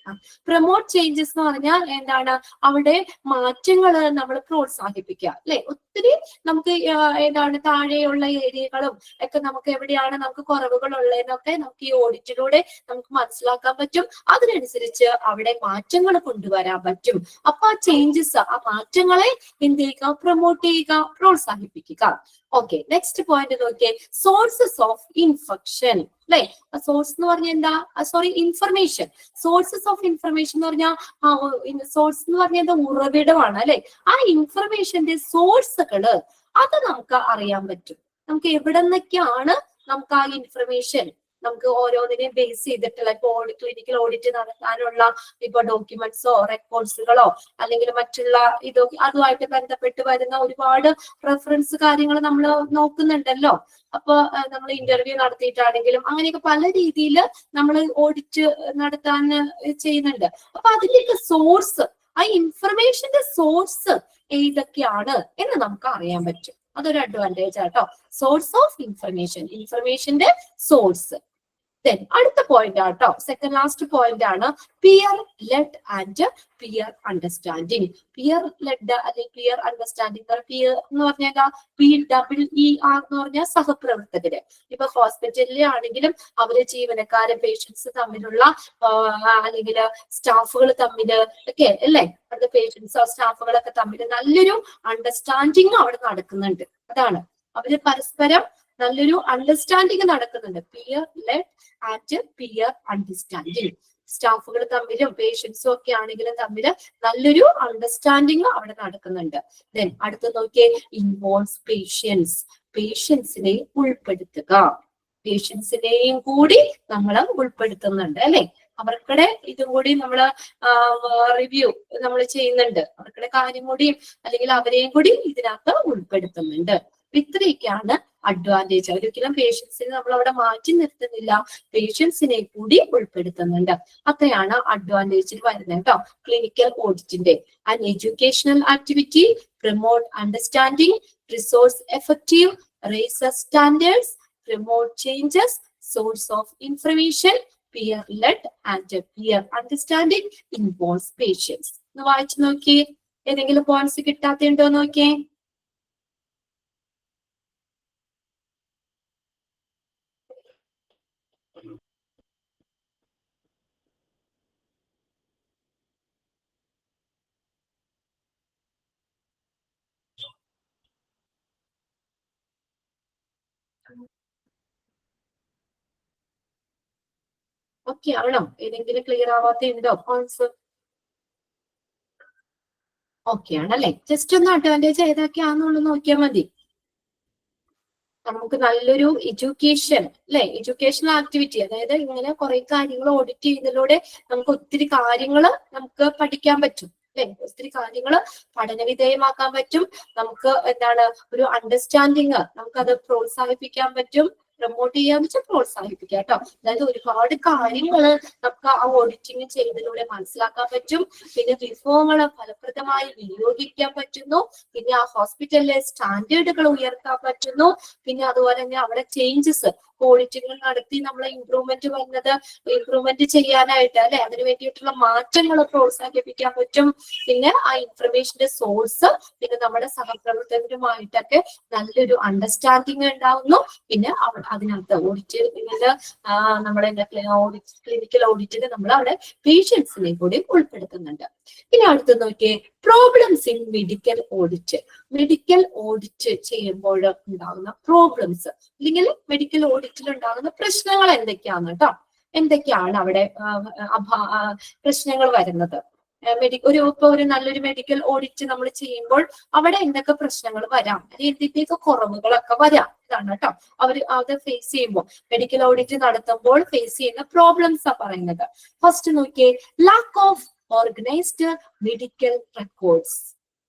പ്രൊമോട്ട് ചേഞ്ചസ് എന്ന് പറഞ്ഞാൽ എന്താണ്? അവിടെ മാറ്റങ്ങൾ നമ്മൾ പ്രോത്സാഹിപ്പിക്കുക അല്ലെ. ഒത്തിരി നമുക്ക് ഏതാണ് താഴെയുള്ള ഏരിയകളും ഒക്കെ നമുക്ക് എവിടെയാണ് നമുക്ക് കുറവുകൾ ഉള്ളതെന്നൊക്കെ നമുക്ക് ഈ ഓഡിറ്റിലൂടെ നമുക്ക് മനസ്സിലാക്കാൻ പറ്റും. അതിനനുസരിച്ച് അവിടെ മാറ്റങ്ങൾ കൊണ്ടുവരാൻ പറ്റും. അപ്പൊ ആ ചേഞ്ചസ്, ആ മാറ്റങ്ങളെ എന്ത് ചെയ്യുക? പ്രൊമോട്ട് ചെയ്യുക, പ്രോത്സാഹിപ്പിക്കുക. ഓക്കെ, നെക്സ്റ്റ് പോയിന്റ് നോക്കിയേ, സോഴ്സസ് ഓഫ് ഇൻഫെക്ഷൻ അല്ലെ. സോഴ്സ് എന്ന് പറഞ്ഞാൽ എന്താ? ഇൻഫർമേഷൻ. സോഴ്സസ് ഓഫ് ഇൻഫർമേഷൻ എന്ന് പറഞ്ഞാൽ സോഴ്സ് എന്ന് പറഞ്ഞാൽ എന്താ? ഉറവിടമാണ് അല്ലെ. ആ ഇൻഫർമേഷന്റെ സോഴ്സുകള് അത് നമുക്ക് അറിയാൻ പറ്റും. നമുക്ക് എവിടെ നിന്നൊക്കെയാണ് നമുക്ക് ആ ഇൻഫർമേഷൻ നമുക്ക് ഓരോന്നിനെയും ബേസ് ചെയ്തിട്ടുള്ള ഇപ്പൊ ക്ലിനിക്കൽ ഓഡിറ്റ് നടത്താനുള്ള ഇപ്പൊ ഡോക്യുമെന്റ്സോ റെക്കോർഡ്സുകളോ അല്ലെങ്കിൽ മറ്റുള്ള അതുമായിട്ട് ബന്ധപ്പെട്ട് വരുന്ന ഒരുപാട് റെഫറൻസ് കാര്യങ്ങൾ നമ്മൾ നോക്കുന്നുണ്ടല്ലോ. അപ്പൊ നമ്മൾ ഇന്റർവ്യൂ നടത്തിയിട്ടാണെങ്കിലും അങ്ങനെയൊക്കെ പല രീതിയിൽ നമ്മൾ ഓഡിറ്റ് നടത്താൻ ചെയ്യുന്നുണ്ട്. അപ്പൊ അതിന്റെയൊക്കെ സോഴ്സ്, ആ ഇൻഫർമേഷന്റെ സോഴ്സ് ഏതൊക്കെയാണ് എന്ന് നമുക്ക് അറിയാൻ പറ്റും. അതൊരു അഡ്വാൻറ്റേജ് ആട്ടോ. സോഴ്സ് ഓഫ് ഇൻഫർമേഷൻ, ഇൻഫർമേഷന്റെ സോഴ്സ്. അടുത്ത പോയിന്റ് ആട്ടോ, സെക്കൻഡ് ലാസ്റ്റ് പോയിന്റ് ആണ് peer led and peer understanding. Peer led അല്ലെങ്കിൽ പിയർ അണ്ടർസ്റ്റാൻഡിങ്. പിയർ എന്ന് പറഞ്ഞാൽ PEER എന്ന് പറഞ്ഞാൽ സഹപ്രവർത്തകര്. ഇപ്പൊ ഹോസ്പിറ്റലിലെ ആണെങ്കിലും അവര് ജീവനക്കാരെ പേഷ്യൻസ് തമ്മിലുള്ള അല്ലെങ്കിൽ സ്റ്റാഫുകൾ തമ്മില് ഒക്കെ അല്ലേ, അവിടുത്തെ പേഷ്യൻസോ സ്റ്റാഫുകളൊക്കെ തമ്മിൽ നല്ലൊരു അണ്ടർസ്റ്റാൻഡിങ് അവിടെ നടക്കുന്നുണ്ട്. അതാണ്, അവര് പരസ്പരം നല്ലൊരു അണ്ടർസ്റ്റാൻഡിങ് നടക്കുന്നുണ്ട്. Peer led and peer understanding. സ്റ്റാഫുകൾ തമ്മിലും പേഷ്യൻസും ഒക്കെ ആണെങ്കിലും തമ്മിൽ നല്ലൊരു അണ്ടർസ്റ്റാൻഡിങ് അവിടെ നടക്കുന്നുണ്ട്. ദെൻ അടുത്ത് നോക്കിയേ, ഇൻവോൾവ്സ് പേഷ്യൻസ്. പേഷ്യൻസിനെ ഉൾപ്പെടുത്തുക. പേഷ്യൻസിനെയും കൂടി നമ്മൾ ഉൾപ്പെടുത്തുന്നുണ്ട് അല്ലെ. അവർക്കിടെ ഇതും കൂടി നമ്മള് റിവ്യൂ നമ്മൾ ചെയ്യുന്നുണ്ട്. അവർക്കിടെ കാര്യം കൂടിയും അല്ലെങ്കിൽ അവരെയും കൂടി ഇതിനകത്ത് ഉൾപ്പെടുത്തുന്നുണ്ട്. ഇത്രയൊക്കെയാണ് അഡ്വാൻറ്റേജ്. ഒരിക്കലും പേഷ്യൻസിനെ നമ്മൾ അവിടെ മാറ്റി നിർത്തുന്നില്ല, പേഷ്യൻസിനെ കൂടി ഉൾപ്പെടുത്തുന്നുണ്ട്. അത്രയാണ് അഡ്വാൻറ്റേജിൽ വരുന്നത് കേട്ടോ ക്ലിനിക്കൽ ഓഡിറ്റിന്റെ. And educational activity promote understanding, resource effective, raises standards, promote changes, source of information, peer-led and peer understanding, involves patience. ഒന്ന് വായിച്ചു നോക്കി, ഏതെങ്കിലും പോയിന്റ്സ് കിട്ടാത്തുണ്ടോ നോക്കിയേ. ഓക്കെ ആണോ? ഏതെങ്കിലും ക്ലിയർ ആവാത്തുണ്ടോ പോയിന്റ്സ്? ഓക്കെ ആണല്ലേ? ജസ്റ്റ് ഒന്ന് അഡ്വാൻറ്റേജ് ഏതൊക്കെയാണെന്നുള്ളത് നോക്കിയാൽ മതി. നമുക്ക് നല്ലൊരു എഡ്യൂക്കേഷൻ അല്ലെ, എഡ്യൂക്കേഷണൽ ആക്ടിവിറ്റി, അതായത് ഇങ്ങനെ കുറെ കാര്യങ്ങൾ ഓഡിറ്റ് ചെയ്യുന്നതിലൂടെ നമുക്ക് ഒത്തിരി കാര്യങ്ങൾ നമുക്ക് പഠിക്കാൻ പറ്റും അല്ലെ, ഒത്തിരി കാര്യങ്ങൾ പഠനവിധേയമാക്കാൻ പറ്റും. നമുക്ക് എന്താണ് ഒരു അണ്ടർസ്റ്റാൻഡിങ് നമുക്കത് പ്രോത്സാഹിപ്പിക്കാൻ പറ്റും. പ്രൊമോട്ട് ചെയ്യാന്ന് വെച്ചാൽ പ്രോത്സാഹിപ്പിക്കുക കേട്ടോ. അതായത് ഒരുപാട് കാര്യങ്ങൾ നമുക്ക് ആ ഓഡിറ്റിംഗ് ചെയ്യുന്നതിലൂടെ മനസ്സിലാക്കാൻ പറ്റും. പിന്നെ വിഭവങ്ങൾ ഫലപ്രദമായി വിനിയോഗിക്കാൻ പറ്റുന്നു. പിന്നെ ആ ഹോസ്പിറ്റലിലെ സ്റ്റാൻഡേർഡുകൾ ഉയർത്താൻ പറ്റുന്നു. പിന്നെ അതുപോലെ തന്നെ അവിടെ ചേഞ്ചസ് ഓഡിറ്റിംഗ് നടത്തി നമ്മൾ ഇംപ്രൂവ്മെന്റ് ചെയ്യാനായിട്ട് അല്ലെ, അതിനു വേണ്ടിയിട്ടുള്ള മാറ്റങ്ങൾ പ്രോത്സാഹിപ്പിക്കാൻ പറ്റും. പിന്നെ ആ ഇൻഫർമേഷന്റെ സോഴ്സ്, പിന്നെ നമ്മുടെ സഹപ്രവർത്തകരുമായിട്ടൊക്കെ നല്ലൊരു അണ്ടർസ്റ്റാൻഡിങ് ഉണ്ടാവുന്നു. പിന്നെ അതിനകത്ത് ഓഡിറ്റ് നമ്മുടെ ക്ലിനിക്കൽ ഓഡിറ്റിന് നമ്മൾ അവിടെ പേഷ്യൻസിനെ കൂടി ഉൾപ്പെടുത്തുന്നുണ്ട്. ഇനി അടുത്ത് നോക്കിയേ, problems in medical audit. Medical audit ചെയ്യുമ്പോൾ ഉണ്ടാകുന്ന പ്രോബ്ലംസ് അല്ലെങ്കിൽ മെഡിക്കൽ ഓഡിറ്റിൽ ഉണ്ടാകുന്ന പ്രശ്നങ്ങൾ എന്തൊക്കെയാണ് കേട്ടോ, എന്തൊക്കെയാണ് അവിടെ പ്രശ്നങ്ങൾ വരുന്നത്. ഇപ്പൊ ഒരു നല്ലൊരു മെഡിക്കൽ ഓഡിറ്റ് നമ്മൾ ചെയ്യുമ്പോൾ അവിടെ എന്തൊക്കെ പ്രശ്നങ്ങൾ വരാം, എന്തിന്റെയൊക്കെ കുറവുകളൊക്കെ വരാം, ഇതാണ് കേട്ടോ അത് ഫേസ് ചെയ്യുമ്പോൾ മെഡിക്കൽ ഓഡിറ്റ് നടത്തുമ്പോൾ ഫേസ് ചെയ്യുന്ന പ്രോബ്ലംസ് ആ പറയുന്നത്. ഫസ്റ്റ് നോക്കിയേ, lack of organised medical records.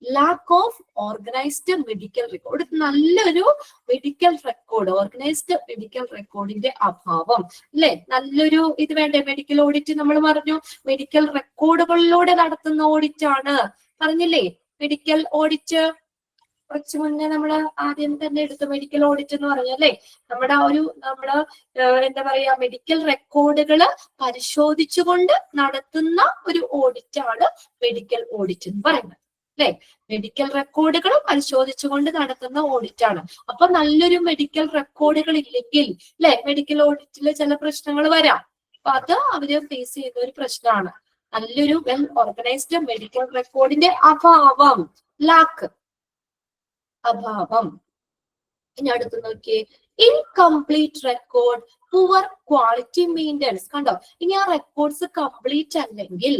Lack of organised medical record, നല്ലൊരു മെഡിക്കൽ റെക്കോർഡ്, ഓർഗനൈസ്ഡ് മെഡിക്കൽ റെക്കോർഡിന്റെ അഭാവം അല്ലെ. നല്ലൊരു ഇത് വേണ്ടേ മെഡിക്കൽ ഓഡിറ്റ്? നമ്മൾ പറഞ്ഞു മെഡിക്കൽ റെക്കോർഡുകളിലൂടെ നടത്തുന്ന ഓഡിറ്റ് ആണ് പറഞ്ഞില്ലേ. മെഡിക്കൽ ഓഡിറ്റ് കുറച്ചു മുന്നേ നമ്മൾ ആദ്യം തന്നെ എടുത്ത മെഡിക്കൽ ഓഡിറ്റ് എന്ന് പറഞ്ഞല്ലേ, നമ്മുടെ എന്താ പറയാ മെഡിക്കൽ റെക്കോർഡുകൾ പരിശോധിച്ചുകൊണ്ട് നടത്തുന്ന ഒരു ഓഡിറ്റ് ആണ് മെഡിക്കൽ ഓഡിറ്റ് എന്ന് പറയുന്നത് അല്ലെ. മെഡിക്കൽ റെക്കോർഡുകൾ പരിശോധിച്ചുകൊണ്ട് നടത്തുന്ന ഓഡിറ്റ് ആണ്. അപ്പൊ നല്ലൊരു മെഡിക്കൽ റെക്കോർഡുകൾ ഇല്ലെങ്കിൽ അല്ലെ, മെഡിക്കൽ ഓഡിറ്റിൽ ചില പ്രശ്നങ്ങൾ വരാം. അപ്പൊ അത് അവര് ഫേസ് ചെയ്യുന്ന ഒരു പ്രശ്നമാണ്. നല്ലൊരു വെൽ ഓർഗനൈസ്ഡ് മെഡിക്കൽ റെക്കോർഡിന്റെ അഭാവം, ലാക്ക്, അഭാവം. ഇനി അടുത്ത് നോക്കിയേ, incomplete record, poor quality maintenance. കണ്ടോ, ഇനി ആ റെക്കോർഡ്സ് കംപ്ലീറ്റ് അല്ലെങ്കിൽ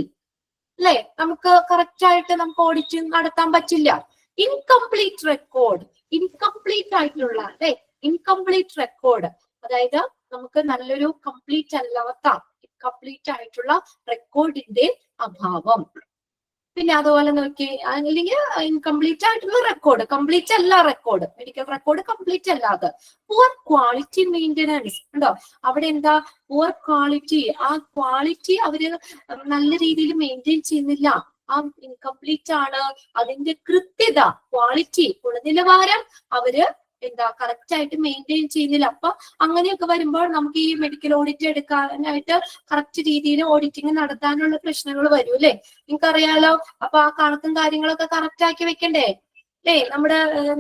അല്ലെ നമുക്ക് കറക്റ്റ് ആയിട്ട് നമുക്ക് ഓഡിറ്റിംഗ് നടത്താൻ പറ്റില്ല. ഇൻകംപ്ലീറ്റ് റെക്കോർഡ്, ഇൻകംപ്ലീറ്റ് ആയിട്ടുള്ള അല്ലെ, ഇൻകംപ്ലീറ്റ് റെക്കോർഡ്, അതായത് നമുക്ക് നല്ലൊരു കംപ്ലീറ്റ് അല്ലാത്ത ഇൻകംപ്ലീറ്റ് ആയിട്ടുള്ള റെക്കോർഡിന്റെ അഭാവം. പിന്നെ അതുപോലെ നോക്കി, അല്ലെങ്കിൽ ഇൻകംപ്ലീറ്റ് ആയിട്ടുള്ള റെക്കോർഡ്, കംപ്ലീറ്റ് അല്ല റെക്കോർഡ്, മെഡിക്കൽ റെക്കോർഡ് കംപ്ലീറ്റ് അല്ലാതെ. പുവർ ക്വാളിറ്റി മെയിൻ്റെനൻസ് ഉണ്ടോ, അവിടെ എന്താ പുവർ ക്വാളിറ്റി, ആ ക്വാളിറ്റി അവര് നല്ല രീതിയിൽ മെയിൻറ്റെയിൻ ചെയ്യുന്നില്ല. ആ ഇൻകംപ്ലീറ്റ് ആണ്, അതിന്റെ കൃത്യത, ക്വാളിറ്റി, ഗുണനിലവാരം അവര് എന്താ കറക്റ്റ് ആയിട്ട് മെയിൻറ്റെയിൻ ചെയ്യുന്നില്ല. അപ്പൊ അങ്ങനെയൊക്കെ വരുമ്പോൾ നമുക്ക് ഈ മെഡിക്കൽ ഓഡിറ്റ് എടുക്കാനായിട്ട് കറക്റ്റ് രീതിയിൽ ഓഡിറ്റിംഗ് നടത്താനുള്ള പ്രശ്നങ്ങൾ വരും അല്ലെ, നിങ്ങൾക്കറിയാലോ. അപ്പൊ ആ കണക്കും കാര്യങ്ങളൊക്കെ കറക്റ്റ് ആക്കി വെക്കണ്ടേ അല്ലേ.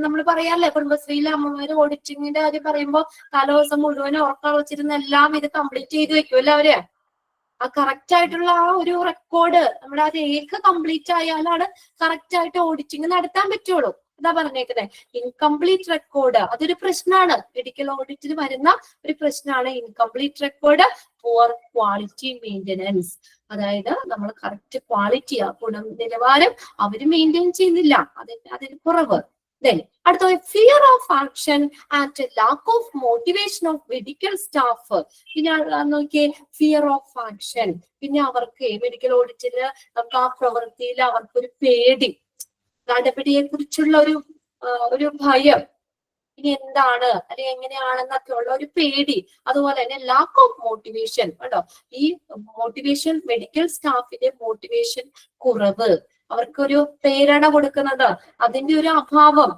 നമ്മൾ പറയാല്ലേ, കുടുംബശ്രീയിലെ അമ്മമാര് ഓഡിറ്റിങ്ങിന്റെ കാര്യം പറയുമ്പോൾ തലേദിവസം മുഴുവൻ ഉറക്കം വെച്ചിരുന്ന എല്ലാം ഇത് കംപ്ലീറ്റ് ചെയ്ത് വെക്കുമല്ലോ അവര്. ആ കറക്റ്റ് ആയിട്ടുള്ള ആ ഒരു റെക്കോർഡ് നമ്മുടെ ആ രേഖ കംപ്ലീറ്റ് ആയാലാണ് കറക്റ്റ് ആയിട്ട് ഓഡിറ്റിംഗ് നടത്താൻ പറ്റുള്ളൂ. എന്താ പറഞ്ഞേക്കുന്നത്, ഇൻകംപ്ലീറ്റ് റെക്കോർഡ് അതൊരു പ്രശ്നമാണ്, മെഡിക്കൽ ഓഡിറ്റിൽ വരുന്ന ഒരു പ്രശ്നമാണ് incomplete record, poor quality maintenance. അതായത് നമ്മൾ കറക്റ്റ് ക്വാളിറ്റി, ആ ഗുണനിലവാരം അവര് മെയിൻറ്റെയിൻ ചെയ്യുന്നില്ല, അതിന് കുറവ്. അടുത്ത fear of action and lack of motivation of medical staff. പിന്നെ നോക്കിയേ, ഫിയർ ഓഫ് ആക്ഷൻ, പിന്നെ അവർക്ക് മെഡിക്കൽ ഓഡിറ്റില് നമുക്ക് ആ പ്രവൃത്തിയിൽ അവർക്കൊരു പേടി, നടപടിയെ കുറിച്ചുള്ള ഒരു ഭയം, ഇനി എന്താണ് അല്ലെങ്കിൽ എങ്ങനെയാണെന്നൊക്കെ ഉള്ള ഒരു പേടി. അതുപോലെ തന്നെ ലാക്ക് ഓഫ് മോട്ടിവേഷൻ, കേട്ടോ ഈ മോട്ടിവേഷൻ, മെഡിക്കൽ സ്റ്റാഫിന്റെ മോട്ടിവേഷൻ കുറവ്. അവർക്കൊരു പ്രേരണ കൊടുക്കുന്നത്, അതിന്റെ ഒരു അഭാവം,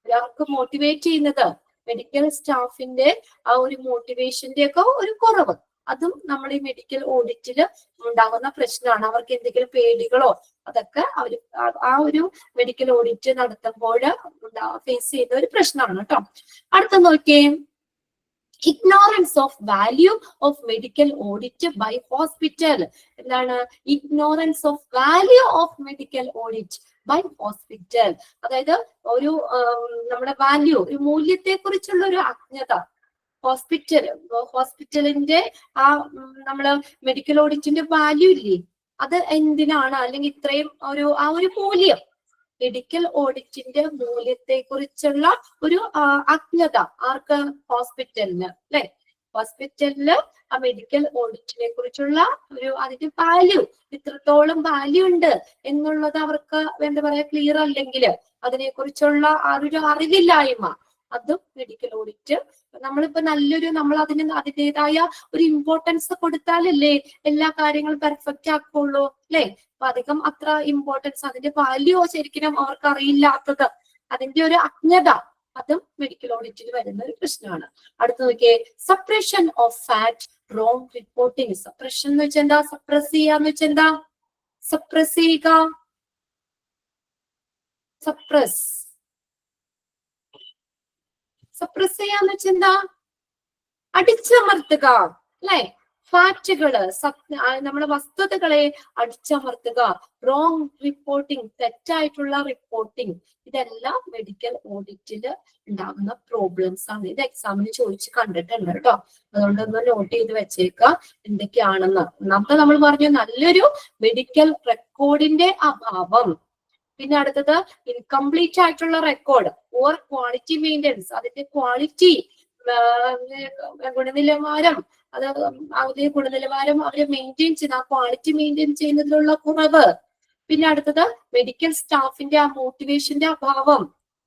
ഒരാൾക്ക് മോട്ടിവേറ്റ് ചെയ്യുന്നത്, മെഡിക്കൽ സ്റ്റാഫിന്റെ ആ ഒരു മോട്ടിവേഷന്റെ ഒക്കെ ഒരു കുറവ്, അതും നമ്മൾ ഈ മെഡിക്കൽ ഓഡിറ്റിൽ ഉണ്ടാകുന്ന പ്രശ്നമാണ്. അവർക്ക് എന്തെങ്കിലും പേടികളോ അതൊക്കെ അവർ ആ ഒരു മെഡിക്കൽ ഓഡിറ്റ് നടത്തുമ്പോൾ ഫേസ് ചെയ്യുന്ന ഒരു പ്രശ്നമാണ് കേട്ടോ. അടുത്ത നോക്കിയേ, ignorance of value of medical audit by hospital. എന്താണ് ignorance of value of medical audit by hospital? അതായത് ഒരു നമ്മുടെ വാല്യൂ, ഒരു മൂല്യത്തെ കുറിച്ചുള്ള ഒരു അജ്ഞത. ഹോസ്പിറ്റലിന്റെ ആ നമ്മള് മെഡിക്കൽ ഓഡിറ്റിന്റെ വാല്യൂ ഇല്ലേ, അത് എന്തിനാണ്, അല്ലെങ്കിൽ ഇത്രയും ആ ഒരു മൂല്യം, മെഡിക്കൽ ഓഡിറ്റിന്റെ മൂല്യത്തെ കുറിച്ചുള്ള ഒരു അജ്ഞത ആർക്ക്, ഹോസ്പിറ്റലിന് അല്ലെ. ഹോസ്പിറ്റലില് ആ മെഡിക്കൽ ഓഡിറ്റിനെ കുറിച്ചുള്ള അതിന്റെ വാല്യൂ, ഇത്രത്തോളം വാല്യൂ ഉണ്ട് എന്നുള്ളത് അവർക്ക് എന്താ പറയാ ക്ലിയർ അല്ലെങ്കിൽ അതിനെ കുറിച്ചുള്ള ആ ഒരു അറിവില്ലായ്മ, അതും മെഡിക്കൽ ഓഡിറ്റ്. നമ്മളിപ്പോ നമ്മൾ അതിൻ്റെതായ ഒരു ഇമ്പോർട്ടൻസ് കൊടുത്താലല്ലേ എല്ലാ കാര്യങ്ങളും പെർഫെക്റ്റ് ആക്കുള്ളൂ അല്ലെ. അപ്പൊ അധികം അത്ര ഇമ്പോർട്ടൻസ്, അതിന്റെ വാല്യൂ ശരിക്കും അവർക്ക് അറിയില്ലാത്തത്, അതിന്റെ ഒരു അജ്ഞത, അതും മെഡിക്കൽ ഓഡിറ്റിൽ വരുന്ന ഒരു പ്രശ്നമാണ്. അടുത്ത് നോക്കിയേ, suppression of fat, wrong reporting. Suppression എന്ന് വെച്ചാൽ എന്താ, സപ്രസ് ചെയ്യാന്ന് വെച്ചാൽ എന്താ, സപ്രസ് ചെയ്യുക, സപ്രസ് ചെയ്യാന്ന് വെച്ചാൽ എന്താ, അടിച്ചമർത്തുക അല്ലെ. ഫാക്റ്റുകള്, നമ്മുടെ വസ്തുതകളെ അടിച്ചമർത്തുക. റോങ് റിപ്പോർട്ടിംഗ്, തെറ്റായിട്ടുള്ള റിപ്പോർട്ടിംഗ്, ഇതെല്ലാം മെഡിക്കൽ ഓഡിറ്റില് ഉണ്ടാകുന്ന പ്രോബ്ലംസ് ആണ്. ഇത് എക്സാമിന് ചോദിച്ച് കണ്ടിട്ടുണ്ട് കേട്ടോ. അതുകൊണ്ട് ഒന്ന് നോട്ട് ചെയ്ത് വെച്ചേക്കുക എന്തൊക്കെയാണെന്ന്. ഒന്നാമത്തെ നമ്മൾ പറഞ്ഞു നല്ലൊരു മെഡിക്കൽ റെക്കോർഡിന്റെ അഭാവം. പിന്നെ അടുത്തത് ഇൻകംപ്ലീറ്റ് ആയിട്ടുള്ള റെക്കോർഡ്, ഓർ ക്വാളിറ്റി മെയിൻ്റെനൻസ്, അതിന്റെ ക്വാളിറ്റി, ഗുണനിലവാരം, അതിന്റെ ഗുണനിലവാരം അവര് മെയിൻറ്റെയിൻ ചെയ്യുന്ന, ആ ക്വാളിറ്റി മെയിൻറ്റെയിൻ ചെയ്യുന്നതിലുള്ള കുറവ്. പിന്നെ അടുത്തത് മെഡിക്കൽ സ്റ്റാഫിന്റെ ആ മോട്ടിവേഷന്റെ അഭാവം,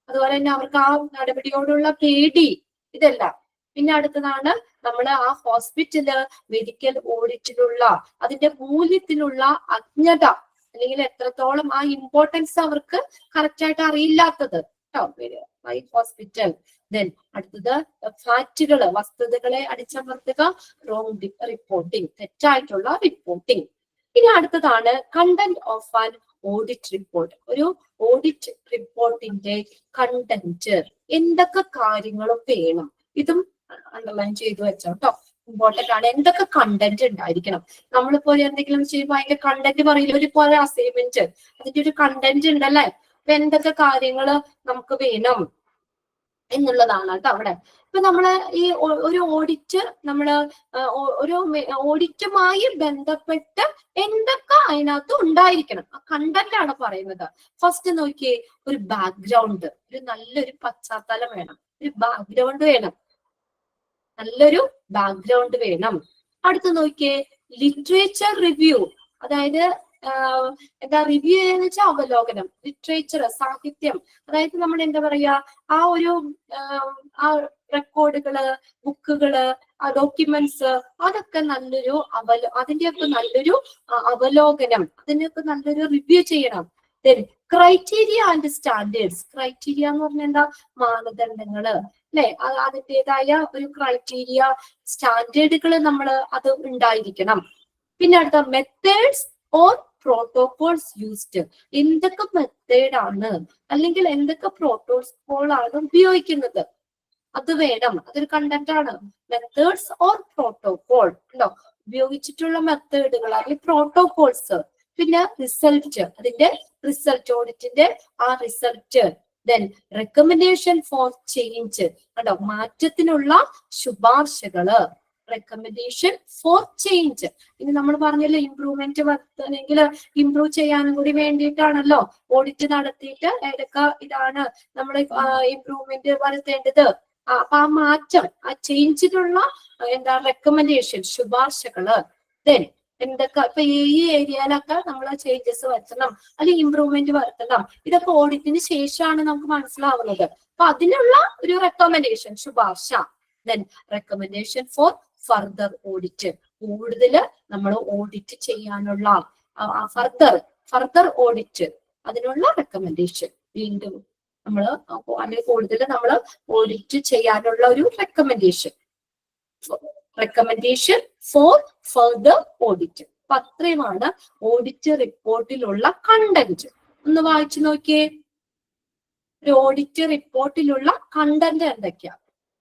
അതുപോലെ തന്നെ അവർക്ക് ആ നടപടിയോടുള്ള പേടി, ഇതെല്ലാം. പിന്നെ അടുത്തതാണ് നമ്മൾ ആ ഹോസ്പിറ്റല് മെഡിക്കൽ ഓഡിറ്റിലുള്ള അതിന്റെ മൂല്യത്തിലുള്ള അജ്ഞത, അല്ലെങ്കിൽ എത്രത്തോളം ആ ഇമ്പോർട്ടൻസ് അവർക്ക് കറക്റ്റ് ആയിട്ട് അറിയില്ലാത്തത് കേട്ടോ, ഹോസ്പിറ്റൽ. ദെൻ അടുത്തത് ഫാക്റ്റുകള്, വസ്തുതകളെ അടിച്ചമർത്തുക, റോങ് റിപ്പോർട്ടിംഗ്, തെറ്റായിട്ടുള്ള റിപ്പോർട്ടിംഗ്. ഇനി അടുത്തതാണ് content of an audit report. ഒരു ഓഡിറ്റ് റിപ്പോർട്ടിന്റെ കണ്ടന്റ്, എന്തൊക്കെ കാര്യങ്ങളും വേണം, ഇതും അണ്ടർലൈൻ ചെയ്തു വെച്ചോ കേട്ടോ, ഇമ്പോർട്ടന്റ് ആണ്. എന്തൊക്കെ കണ്ടന്റ് ഉണ്ടായിരിക്കണം. നമ്മളിപ്പോ എന്തെങ്കിലും ചെയ്യുമ്പോൾ അതിന്റെ കണ്ടന്റ് പറയില്ല, ഒരു പോലെ അസൈൻമെന്റ്, അതിന്റെ ഒരു കണ്ടന്റ് ഉണ്ടല്ലേ. അപ്പൊ എന്തൊക്കെ കാര്യങ്ങള് നമുക്ക് വേണം എന്നുള്ളതാണ് കേട്ടോ അവിടെ. ഇപ്പൊ നമ്മള് ഈ ഒരു ഓഡിറ്റ്, നമ്മള് ഒരു ഓഡിറ്റുമായി ബന്ധപ്പെട്ട് എന്തൊക്കെ അതിനകത്ത് ഉണ്ടായിരിക്കണം, ആ കണ്ടന്റ് ആണ് പറയുന്നത്. ഫസ്റ്റ് നോക്കിയേ, ഒരു ബാക്ക്ഗ്രൗണ്ട്, ഒരു നല്ലൊരു പശ്ചാത്തലം വേണം, ഒരു ബാക്ക്ഗ്രൗണ്ട് വേണം, നല്ലൊരു ബാക്ക്ഗ്രൗണ്ട് വേണം. അടുത്ത് നോക്കിയേ, ലിറ്ററേച്ചർ റിവ്യൂ, അതായത് എന്താ റിവ്യൂ എന്ന് വെച്ചാൽ അവലോകനം, ലിറ്ററേച്ചർ സാഹിത്യം, അതായത് നമ്മൾ എന്താ പറയാ ആ ഒരു ആ റെക്കോർഡുകള്, ബുക്കുകള്, ഡോക്യുമെന്റ്സ്, അതൊക്കെ നല്ലൊരു അതിന്റെയൊക്കെ നല്ലൊരു അവലോകനം, അതിനൊക്കെ നല്ലൊരു റിവ്യൂ ചെയ്യണം. Then criteria and standards, criteria എന്ന് പറഞ്ഞാൽ എന്താ, മാനദണ്ഡങ്ങള് അല്ലെ, അതിൻ്റെതായ ഒരു ക്രൈറ്റീരിയ സ്റ്റാൻഡേർഡുകൾ നമ്മൾ അത് ഉണ്ടായിരിക്കണം. പിന്നെ അടുത്ത മെത്തേഡ്സ് ഓർ പ്രോട്ടോകോൾസ് യൂസ്ഡ്, എന്തൊക്കെ മെത്തേഡാണ് അല്ലെങ്കിൽ എന്തൊക്കെ പ്രോട്ടോകോൾ ആണ് ഉപയോഗിക്കുന്നത്, അത് വേണം, അതൊരു കണ്ടന്റ് ആണ്. മെത്തേഡ്സ് ഓർ പ്രോട്ടോകോൾ ഉണ്ടോ, ഉപയോഗിച്ചിട്ടുള്ള മെത്തേഡുകൾ അല്ലെങ്കിൽ പ്രോട്ടോകോൾസ്. പിന്നെ റിസൾട്ട്, അതിന്റെ റിസൾട്ട്, ഓഡിറ്റിന്റെ ആ result. Then recommendation for change, കണ്ടോ, മാറ്റത്തിനുള്ള ശുപാർശകള്, റെക്കമെൻഡേഷൻ ഫോർ ചേഞ്ച്. ഇനി നമ്മൾ പറഞ്ഞല്ലോ ഇംപ്രൂവ്മെന്റ് വരുത്തണമെങ്കിൽ ഇംപ്രൂവ് ചെയ്യാനും കൂടി വേണ്ടിയിട്ടാണല്ലോ ഓഡിറ്റ് നടത്തിയിട്ട് ഏതൊക്കെ ഇതാണ് നമ്മൾ ഇംപ്രൂവ്മെന്റ് വരുത്തേണ്ടത്. അപ്പൊ ആ മാറ്റം, ആ ചേഞ്ചിനുള്ള എന്താ റെക്കമെൻഡേഷൻ, ശുപാർശകള്. ദെൻ എന്തൊക്കെ ഇപ്പൊ ഈ ഏരിയയിലൊക്കെ നമ്മൾ ചേഞ്ചസ് വരുത്തണം അല്ലെങ്കിൽ ഇംപ്രൂവ്മെന്റ് വരുത്തണം, ഇതൊക്കെ ഓഡിറ്റിന് ശേഷമാണ് നമുക്ക് മനസ്സിലാവുന്നത്. അപ്പൊ അതിനുള്ള ഒരു റെക്കമെൻഡേഷൻ, ശുപാർശ. Then recommendation for further audit, കൂടുതൽ നമ്മൾ ഓഡിറ്റ് ചെയ്യാനുള്ള ഫർദർ ഓഡിറ്റ് അതിനുള്ള റെക്കമെൻഡേഷൻ. വീണ്ടും നമ്മൾ അല്ലെങ്കിൽ കൂടുതൽ നമ്മൾ ഓഡിറ്റ് ചെയ്യാനുള്ള ഒരു റെക്കമെൻഡേഷൻ ഫോർ ഫർദർ ഓഡിറ്റ്. അപ്പൊ അത്രയുമാണ് ഓഡിറ്റ് റിപ്പോർട്ടിലുള്ള കണ്ടന്റ്. ഒന്ന് വായിച്ചു നോക്കിയേ. ഒരു ഓഡിറ്റ് റിപ്പോർട്ടിലുള്ള കണ്ടന്റ് എന്തൊക്കെയാ?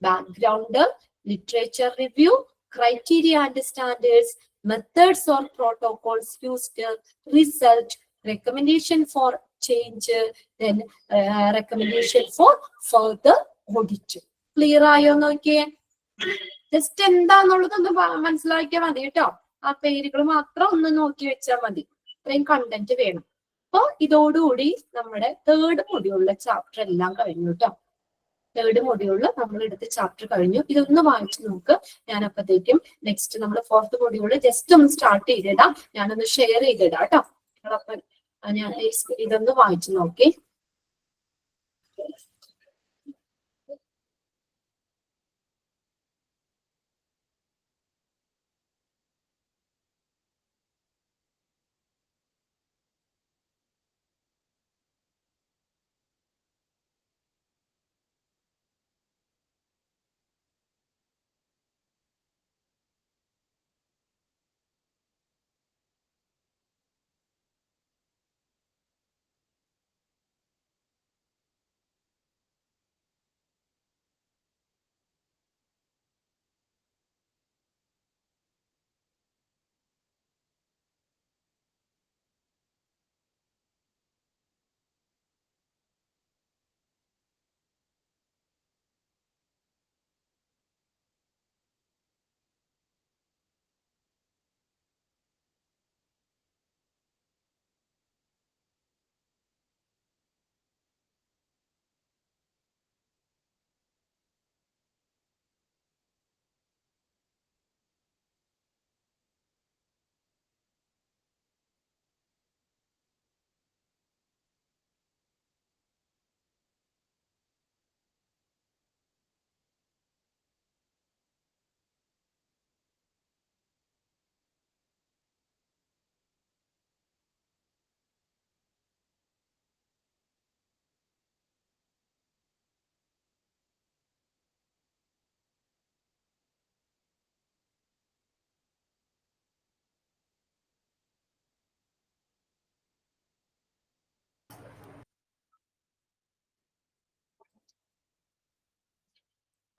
Background, literature review, criteria and standards, methods or protocols used, result, recommendation for change, then recommendation for further audit. Clear ആയോ നോക്കിയേ? ജസ്റ്റ് എന്താന്നുള്ളത് ഒന്ന് മനസ്സിലാക്കിയാൽ മതി കേട്ടോ. ആ പേരുകൾ മാത്രം ഒന്ന് നോക്കി വെച്ചാൽ മതി. ഇത്രയും കണ്ടന്റ് വേണം. അപ്പൊ ഇതോടുകൂടി നമ്മുടെ തേർഡ് മൊഡ്യൂളിലെ ചാപ്റ്റർ എല്ലാം കഴിഞ്ഞു കേട്ടോ. തേർഡ് മൊഡ്യൂളിൽ നമ്മൾ എടുത്ത ചാപ്റ്റർ കഴിഞ്ഞു. ഇതൊന്ന് വായിച്ചു നോക്ക്. ഞാൻ അപ്പത്തേക്കും നെക്സ്റ്റ് നമ്മൾ ഫോർത്ത് മൊഡ്യൂള് ജസ്റ്റ് ഒന്ന് സ്റ്റാർട്ട് ചെയ്തിടാം. ഞാനൊന്ന് ഷെയർ ചെയ്തിടാം കേട്ടോ. അപ്പൊ ഞാൻ ഇതൊന്ന് വായിച്ചു നോക്കി.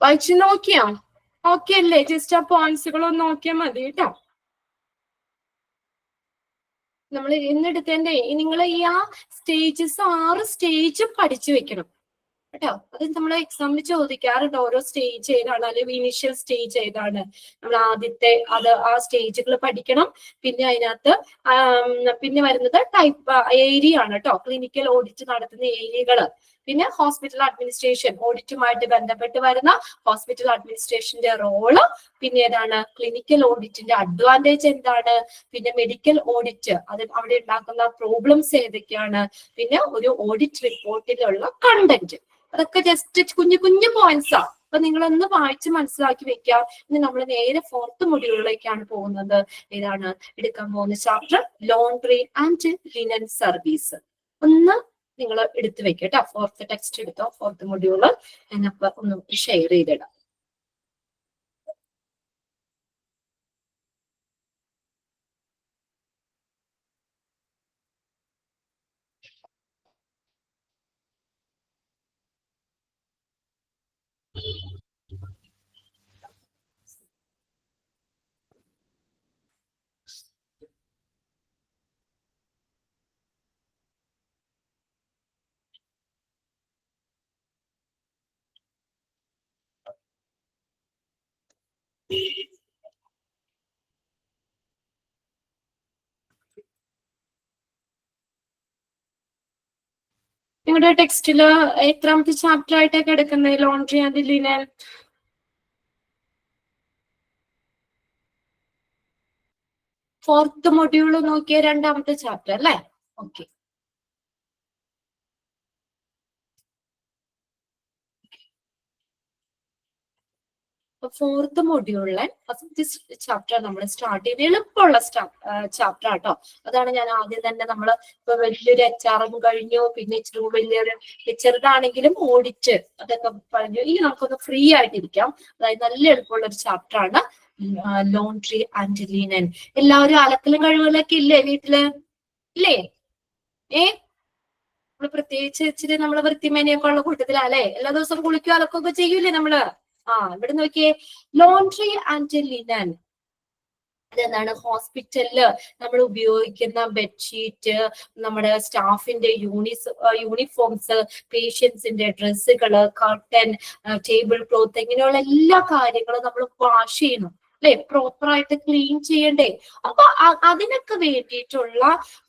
വായിച്ചു നോക്കിയോ? ഓക്കെ അല്ലേ? ജസ്റ്റ് ആ പോയിന്റ്സുകൾ ഒന്ന് നോക്കിയാൽ മതി കേട്ടോ. നമ്മൾ ഇന്നെടുത്തതിന്റെ നിങ്ങൾ ഈ ആ സ്റ്റേജസ് 6 സ്റ്റേജ് പഠിച്ചു വെക്കണം കേട്ടോ. അത് നമ്മൾ എക്സാമിന് ചോദിക്കാറുണ്ട്. ഓരോ സ്റ്റേജ് ഏതാണ്, അല്ലെങ്കിൽ ഇനീഷ്യൽ സ്റ്റേജ് ഏതാണ്. നമ്മൾ ആദ്യത്തെ ആ സ്റ്റേജുകൾ പഠിക്കണം. പിന്നെ അതിനകത്ത് പിന്നെ വരുന്നത് ടൈപ്പ് ഏരിയ ആണ് കേട്ടോ. ക്ലിനിക്കൽ ഓഡിറ്റ് നടത്തുന്ന ഏരിയകള്. പിന്നെ ഹോസ്പിറ്റൽ അഡ്മിനിസ്ട്രേഷൻ, ഓഡിറ്റുമായിട്ട് ബന്ധപ്പെട്ട് വരുന്ന ഹോസ്പിറ്റൽ അഡ്മിനിസ്ട്രേഷന്റെ റോള്. പിന്നെ ഏതാണ് ക്ലിനിക്കൽ ഓഡിറ്റിന്റെ അഡ്വാൻറ്റേജ് എന്താണ്, പിന്നെ മെഡിക്കൽ ഓഡിറ്റ് അത് അവിടെ ഉണ്ടാക്കുന്ന പ്രോബ്ലംസ് ഏതൊക്കെയാണ്, പിന്നെ ഒരു ഓഡിറ്റ് റിപ്പോർട്ടിലുള്ള കണ്ടന്റ്. അതൊക്കെ ജസ്റ്റ് കുഞ്ഞു കുഞ്ഞു പോയിന്റ്സാ. അപ്പൊ നിങ്ങളൊന്ന് വായിച്ച് മനസ്സിലാക്കി വെക്കാം. ഇനി നമ്മൾ നേരെ ഫോർത്ത് മൊഡ്യൂളിലേക്കാണ് പോകുന്നത്. ഏതാണ് എടുക്കാൻ പോകുന്ന chapter? Laundry and linen service. ഒന്ന് നിങ്ങൾ എടുത്തു വെക്കട്ടോ. ഫോർത്ത് ടെക്സ്റ്റ് എടുത്തോ, ഫോർത്ത് മൊഡ്യൂള്. എന്നപ്പോ ഒന്ന് ഷെയർ ചെയ്തിടാം. നിങ്ങളുടെ ടെക്സ്റ്റില് എത്രാമത്തെ ചാപ്റ്റർ ആയിട്ടൊക്കെ എടുക്കുന്നത് laundry and linen? Fourth module നോക്കിയ രണ്ടാമത്തെ ചാപ്റ്റർ അല്ലേ? ഓക്കെ. ഫോർത്ത് മൊഡ്യൂളിലെ ഫസ്റ്റ് ചാപ്റ്റർ നമ്മൾ സ്റ്റാർട്ട് ചെയ്ത് എളുപ്പമുള്ള ചാപ്റ്റർ ആട്ടോ. അതാണ് ഞാൻ ആദ്യം തന്നെ നമ്മൾ ഇപ്പൊ വലിയൊരു HRM കഴിഞ്ഞു, പിന്നെ ഇച്ചിരി വലിയൊരു ചെറുതാണെങ്കിലും ഓഡിറ്റ് അതൊക്കെ പറഞ്ഞു. ഇനി നമുക്കൊന്ന് ഫ്രീ ആയിട്ടിരിക്കാം. അതായത് നല്ല എളുപ്പമുള്ള ഒരു ചാപ്റ്റർ ആണ് ലോണ്ട്രി ആൻഡ് ലിനൻ. എല്ലാവരും അലക്കലും കഴിവലൊക്കെ ഇല്ലേ വീട്ടില്? ഇല്ലേ? നമ്മള് പ്രത്യേകിച്ച് ഇച്ചിരി നമ്മള് വൃത്തിമേനയൊക്കെ ഉള്ള കൂട്ടത്തിലല്ലേ? എല്ലാ ദിവസവും കുളിക്കുക അലക്കൊക്കെ ചെയ്യൂലേ നമ്മള്? ഇവിടെ നോക്കിയേ, ലോണ്ട്രി ആൻഡ് ലിനൻ അതെന്താണ്? ഹോസ്പിറ്റലില് നമ്മൾ ഉപയോഗിക്കുന്ന ബെഡ്ഷീറ്റ്, നമ്മുടെ സ്റ്റാഫിന്റെ യൂണിഫോംസ്, പേഷ്യൻസിന്റെ ഡ്രസ്സുകള്, കർട്ടൻ, ടേബിൾ ക്ലോത്ത്, ഇങ്ങനെയുള്ള എല്ലാ കാര്യങ്ങളും നമ്മൾ വാഷ് ചെയ്യണം അല്ലെ? പ്രോപ്പർ ആയിട്ട് ക്ലീൻ ചെയ്യണ്ടേ? അപ്പൊ അതിനൊക്കെ വേണ്ടിയിട്ടുള്ള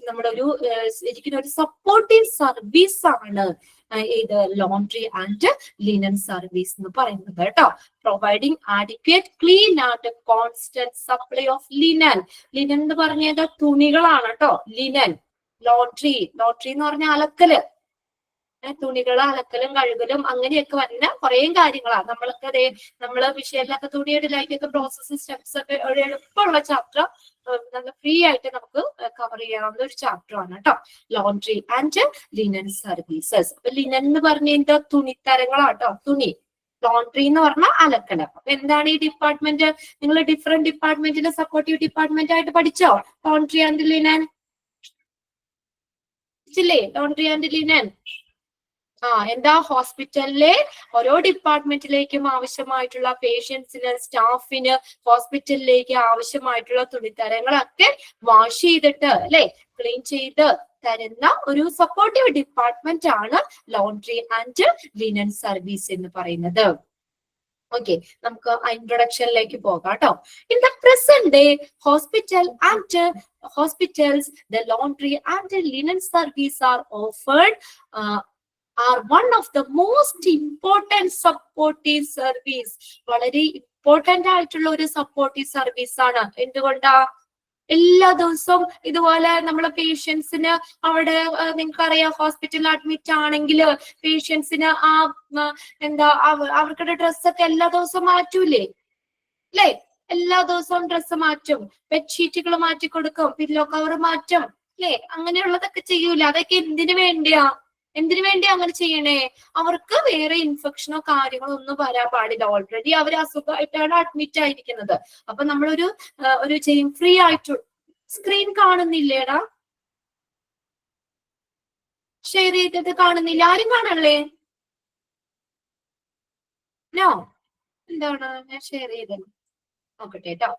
നമ്മുടെ ശരിക്കും ഒരു സപ്പോർട്ടീവ് സർവീസ് ആണ് ഇത് ലോണ്ട്രി ആൻഡ് ലിനൻ സർവീസ് എന്ന് പറയുന്നത് കേട്ടോ. Providing adequate clean and constant supply of linen. Linen എന്ന് പറഞ്ഞത് തുണികളാണ് കേട്ടോ. ലിനൻ, ലോണ്ട്രി എന്ന് പറഞ്ഞ അലക്കല്, തുണികൾ അലക്കലും കഴുകലും അങ്ങനെയൊക്കെ വരുന്ന കുറേ കാര്യങ്ങളാണ്. നമ്മള് വിഷയമില്ലാത്ത തുണിയിടലായിട്ടൊക്കെ പ്രോസസ് സ്റ്റെപ്സ് ഒക്കെ ഒരു എളുപ്പമുള്ള ചാപ്റ്റർ, നല്ല ഫ്രീ ആയിട്ട് നമുക്ക് കവർ ചെയ്യാവുന്ന ഒരു ചാപ്റ്റർ ആണ് കേട്ടോ, ലോണ്ട്രി ആൻഡ് ലിനൻ സർവീസസ്. അപ്പൊ ലിനൻ എന്ന് പറഞ്ഞ തുണിത്തരങ്ങളാട്ടോ, തുണി. ലോണ്ട്രി എന്ന് പറഞ്ഞാൽ അലക്കല്. അപ്പൊ എന്താണ് ഈ ഡിപ്പാർട്ട്മെന്റ്? നിങ്ങൾ ഡിഫറെന്റ് ഡിപ്പാർട്ട്മെന്റിന്റെ സപ്പോർട്ടീവ് ഡിപ്പാർട്ട്മെന്റ് ആയിട്ട് പഠിച്ചോ laundry and linen? Laundry and linen എന്താ? ഹോസ്പിറ്റലിലെ ഓരോ ഡിപ്പാർട്ട്മെന്റിലേക്കും ആവശ്യമായിട്ടുള്ള പേഷ്യൻസിന്, സ്റ്റാഫിന്, ഹോസ്പിറ്റലിലേക്ക് ആവശ്യമായിട്ടുള്ള തുണിത്തരങ്ങളൊക്കെ വാഷ് ചെയ്തിട്ട് അല്ലെ ക്ലീൻ ചെയ്ത് തരുന്ന ഒരു സപ്പോർട്ടീവ് ഡിപ്പാർട്ട്മെന്റ് ആണ് ലോണ്ട്രി ആൻഡ് ലിനൻ സർവീസ് എന്ന് പറയുന്നത്. ഓക്കെ, നമുക്ക് ഇൻട്രൊഡക്ഷനിലേക്ക് പോകാം കേട്ടോ. In the present day hospitals, the laundry and linen service are offered are one of the most important supportive service. വളരെ ഇമ്പോർട്ടന്റ് ആയിട്ടുള്ള ഒരു സപ്പോർട്ടീവ് സർവീസ് ആണ്. എന്തുകൊണ്ടാ? എല്ലാ ദിവസവും ഇതുപോലെ നമ്മളെ പേഷ്യൻസിന് അവിടെ നിങ്ങൾക്കറിയാം, ഹോസ്പിറ്റലിൽ അഡ്മിറ്റ് ആണെങ്കിൽ പേഷ്യൻസിന് അവർക്കുടെ ഡ്രസ്സൊക്കെ എല്ലാ ദിവസവും മാറ്റൂലേ അല്ലേ? എല്ലാ ദിവസവും ഡ്രസ്സ് മാറ്റും, ബെഡ്ഷീറ്റുകൾ മാറ്റി കൊടുക്കും, പില്ലോ കവർ മാറ്റും അല്ലേ? അങ്ങനെയുള്ളതൊക്കെ ചെയ്യൂല. അതൊക്കെ എന്തിനു വേണ്ടിയാ അങ്ങനെ ചെയ്യണേ? അവർക്ക് വേറെ ഇൻഫെക്ഷനോ കാര്യങ്ങളോ ഒന്നും വരാൻ പാടില്ല. ഓൾറെഡി അവർ അസുഖമായിട്ടാണ് അഡ്മിറ്റ് ആയിരിക്കുന്നത്. അപ്പൊ നമ്മളൊരു ജെയിം ഫ്രീ ആയിട്ട് സ്ക്രീൻ കാണുന്നില്ലേടാ? ഷെയർ ചെയ്തത് കാണുന്നില്ല? ആരും കാണല്ലേ? നോ, എന്താണ്? ഞാൻ ഷെയർ ചെയ്തത് നോക്കട്ടെ കേട്ടോ.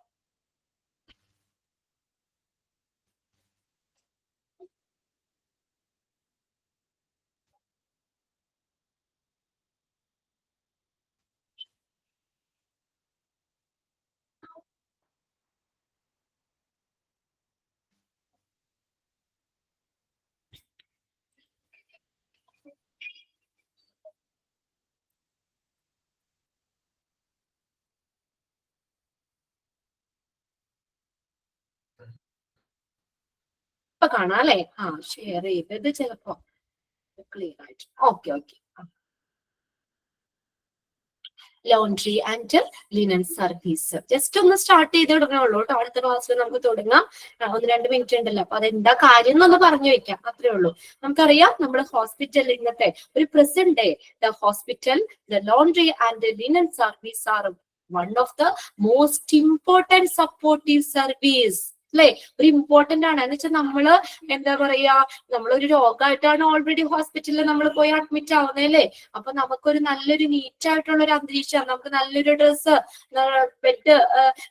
ഇപ്പൊ കാണാം അല്ലെ? ഷെയർ ചെയ്തത് ചിലപ്പോ ക്ലിയർ ആയിട്ട്. Okay. Laundry and linen service just ഒന്ന് സ്റ്റാർട്ട് ചെയ്ത് തുടങ്ങുള്ളൂ കേട്ടോ. അടുത്ത ക്ലാസ്സിൽ നമുക്ക് തുടങ്ങാം. 1-2 മിനിറ്റ് ഉണ്ടല്ലോ. അപ്പൊ അതെന്താ കാര്യം എന്നൊന്ന് പറഞ്ഞു വെക്കാം, അത്രേ ഉള്ളൂ. നമുക്കറിയാം, നമ്മുടെ ഹോസ്പിറ്റൽ ഇന്നത്തെ ഒരു present day the hospital, the laundry and linen service are one of the most important supportive service അല്ലെ? ഒരു ഇമ്പോർട്ടന്റ് ആണ്. എന്ന് വെച്ചാൽ നമ്മള് എന്താ പറയാ, നമ്മളൊരു രോഗമായിട്ടാണ് ഓൾറെഡി ഹോസ്പിറ്റലിൽ നമ്മൾ പോയി അഡ്മിറ്റ് ആവുന്നതല്ലേ? അപ്പൊ നമുക്കൊരു നല്ലൊരു നീറ്റ് ആയിട്ടുള്ള ഒരു അന്തരീക്ഷം, നമുക്ക് നല്ലൊരു ഡ്രസ്സ്,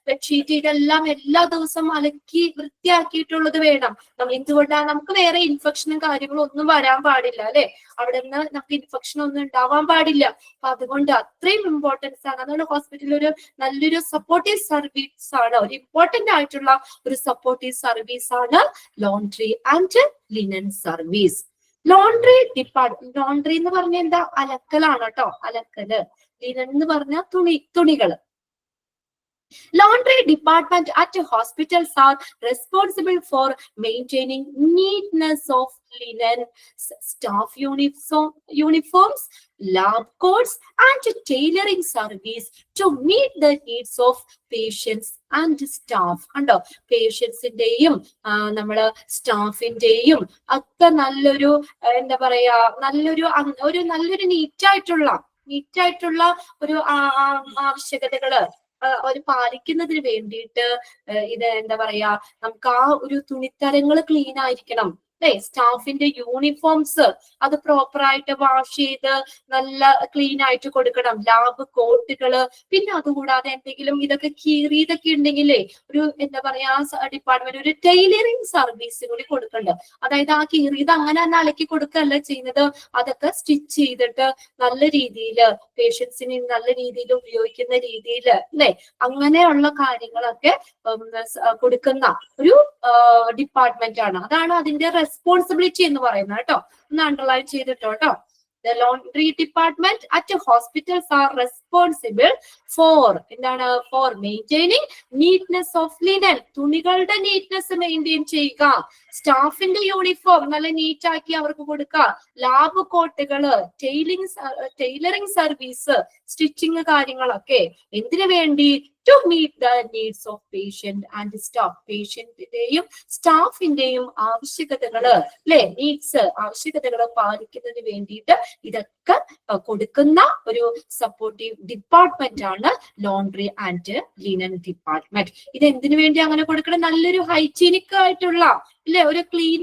ബെഡ്ഷീറ്റ്, ഇതെല്ലാം എല്ലാ ദിവസവും അലക്കി വൃത്തിയാക്കിയിട്ടുള്ളത് വേണം. എന്തുകൊണ്ടാണ്? നമുക്ക് വേറെ ഇൻഫെക്ഷനും കാര്യങ്ങളും ഒന്നും വരാൻ പാടില്ല അല്ലെ? അവിടെ നിന്ന് നമുക്ക് ഇൻഫെക്ഷൻ ഒന്നും ഉണ്ടാവാൻ പാടില്ല. അപ്പൊ അതുകൊണ്ട് അത്രയും ഇമ്പോർട്ടൻസ് ആണ്. അതുകൊണ്ട് ഹോസ്പിറ്റലിൽ ഒരു നല്ലൊരു സപ്പോർട്ടീവ് സർവീസ് ആണ്, ഒരു ഇമ്പോർട്ടന്റ് ആയിട്ടുള്ള ഒരു സപ്പോർട്ടീവ് സർവീസ് ആണ് laundry and linen service. Laundry എന്ന് പറഞ്ഞ എന്താ? അലക്കലാണ് കേട്ടോ, അലക്കല്. ലിനൻ എന്ന് പറഞ്ഞ തുണികള്. Laundry department at hospitals are responsible for maintaining neatness of linen, staff uniforms, lab coats, and tailoring service to meet the needs of patients and staff. കണ്ടോ, പേഷ്യൻസിന്റെയും നമ്മള് സ്റ്റാഫിന്റെയും ഒക്കെ നല്ലൊരു എന്താ പറയാ നല്ലൊരു നീറ്റായിട്ടുള്ള ഒരു ആവശ്യകതകള് ഒരു പാലിക്കുന്നതിന് വേണ്ടിയിട്ട് ഇത് എന്താ പറയാ, നമുക്ക് ആ ഒരു തുണിത്തരങ്ങൾ ക്ലീൻ ആയിരിക്കണം അല്ലെ. സ്റ്റാഫിന്റെ യൂണിഫോംസ് അത് പ്രോപ്പർ ആയിട്ട് വാഷ് ചെയ്ത് നല്ല ക്ലീൻ ആയിട്ട് കൊടുക്കണം. ലാബ് കോട്ടുകള്, പിന്നെ അതുകൂടാതെ എന്തെങ്കിലും ഇതൊക്കെ കീറിയതൊക്കെ ഉണ്ടെങ്കിലേ ഒരു എന്താ പറയാ ഡിപ്പാർട്ട്മെന്റ് ഒരു ടൈലറിങ് സർവീസ് കൂടി കൊടുക്കുന്നുണ്ട്. അതായത് ആ കീറിയത് അങ്ങനെ തന്നെ അലക്കി കൊടുക്കല്ല ചെയ്യുന്നത്, അതൊക്കെ സ്റ്റിച്ച് ചെയ്തിട്ട് നല്ല രീതിയിൽ പേഷ്യൻസിന് നല്ല രീതിയിൽ ഉപയോഗിക്കുന്ന രീതിയിൽ അല്ലെ, അങ്ങനെയുള്ള കാര്യങ്ങളൊക്കെ കൊടുക്കുന്ന ഒരു ഡിപ്പാർട്ട്മെന്റ് ആണ്. അതാണ് അതിന്റെ റെസ്പോൺസിബിലിറ്റി എന്ന് പറയുന്നത് കേട്ടോ. ഒന്ന് അണ്ടർലൈൻ ചെയ്തിട്ടോ കേട്ടോ. The laundry department at hospitals are responsible for എന്താണ് for maintaining neatness of linen. തുണികളുടെ നീറ്റ്നെസ് മെയിൻറ്റെയിൻ ചെയ്യുക, സ്റ്റാഫിന്റെ യൂണിഫോം നല്ല നീറ്റ് ആക്കി അവർക്ക് കൊടുക്കുക, ലാബ് കോട്ടുകള്, ടൈലറിംഗ് സർവീസ്, സ്റ്റിച്ചിങ് കാര്യങ്ങളൊക്കെ എന്തിനു വേണ്ടി? to meet the needs of patient and staff. പേഷ്യന്റിന്റെയും സ്റ്റാഫിന്റെയും ആവശ്യകതകള് അല്ലെ, നീഡ്സ് ആവശ്യകതകള് പാലിക്കുന്നതിന് വേണ്ടിയിട്ട് ഇതൊക്കെ കൊടുക്കുന്ന ഒരു സപ്പോർട്ടീവ് ഡിപ്പാർട്ട്മെന്റ് ആണ് ലോണ്ട്രി ആൻഡ് ലിനൻ ഡിപ്പാർട്ട്മെന്റ്. ഇത് എന്തിനു വേണ്ടി അങ്ങനെ കൊടുക്കണം? നല്ലൊരു ഹൈജീനിക് ആയിട്ടുള്ള അല്ലെ, ഒരു ക്ലീൻ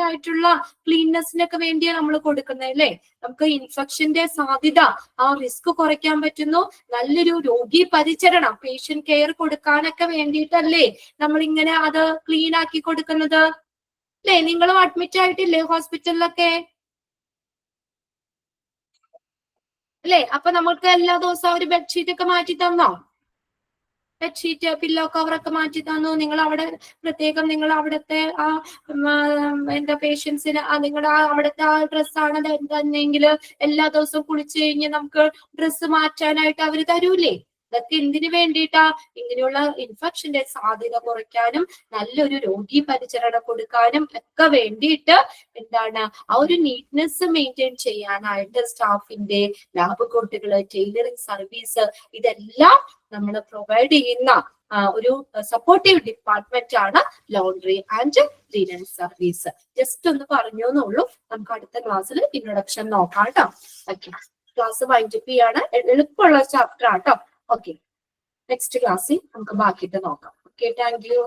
ആയിട്ടുള്ള ക്ലീൻനെസ്സിനൊക്കെ വേണ്ടിയാണ് നമ്മൾ കൊടുക്കുന്നത് അല്ലെ. നമുക്ക് ഇൻഫെക്ഷന്റെ സാധ്യത, ആ റിസ്ക് കുറയ്ക്കാൻ പറ്റുന്നു. നല്ലൊരു രോഗി പരിചരണം, പേഷ്യന്റ് കെയർ കൊടുക്കാനൊക്കെ വേണ്ടിയിട്ടല്ലേ നമ്മൾ ഇങ്ങനെ അത് ക്ലീൻ ആക്കി കൊടുക്കുന്നത് അല്ലെ. നിങ്ങളും അഡ്മിറ്റ് ആയിട്ടില്ലേ ഹോസ്പിറ്റലിലൊക്കെ അല്ലെ? അപ്പൊ നമുക്ക് എല്ലാ ദിവസവും ഒരു ബെഡ്ഷീറ്റ് ഒക്കെ മാറ്റി തന്നോ? ബെഡ്ഷീറ്റ്, പില്ലോ കവറൊക്കെ മാറ്റി തന്നു. നിങ്ങൾ അവിടെ പ്രത്യേകം നിങ്ങൾ അവിടുത്തെ ആ എന്താ പേഷ്യൻസിന് നിങ്ങളുടെ അവിടുത്തെ ആ ഡ്രസ്സാണ് തന്നെങ്കിൽ എല്ലാ ദിവസവും കുളിച്ചു കഴിഞ്ഞ് നമുക്ക് ഡ്രസ്സ് മാറ്റാനായിട്ട് അവര് തരൂലേ? ഇതൊക്കെ എന്തിനു വേണ്ടിയിട്ടാ? ഇങ്ങനെയുള്ള ഇൻഫെക്ഷന്റെ സാധ്യത കുറയ്ക്കാനും നല്ലൊരു രോഗി പരിചരണം കൊടുക്കാനും ഒക്കെ വേണ്ടിയിട്ട് എന്താണ് ആ ഒരു നീറ്റ്നെസ് മെയിൻറ്റെയിൻ ചെയ്യാനായിട്ട് സ്റ്റാഫിന്റെ ലാബ് കോട്ടുകള്, ടൈലറിംഗ് സർവീസ്, ഇതെല്ലാം നമ്മൾ പ്രൊവൈഡ് ചെയ്യുന്ന ഒരു സപ്പോർട്ടീവ് ഡിപ്പാർട്ട്മെന്റ് ആണ് laundry and linen service. Just ഒന്ന് പറഞ്ഞു എന്നുള്ളൂ. നമുക്ക് അടുത്ത ക്ലാസ്സിൽ ഇൻട്രൊഡക്ഷൻ നോക്കാം കേട്ടോ. ഓക്കെ, ക്ലാസ് വൈൻഡപ്പ് ചെയ്യാണ്. എളുപ്പമുള്ള ചാപ്റ്റർ ആട്ടോ. ഓക്കെ, നെക്സ്റ്റ് ക്ലാസ്സിൽ നമുക്ക് ബാക്കിയിട്ട് നോക്കാം. Okay, thank you.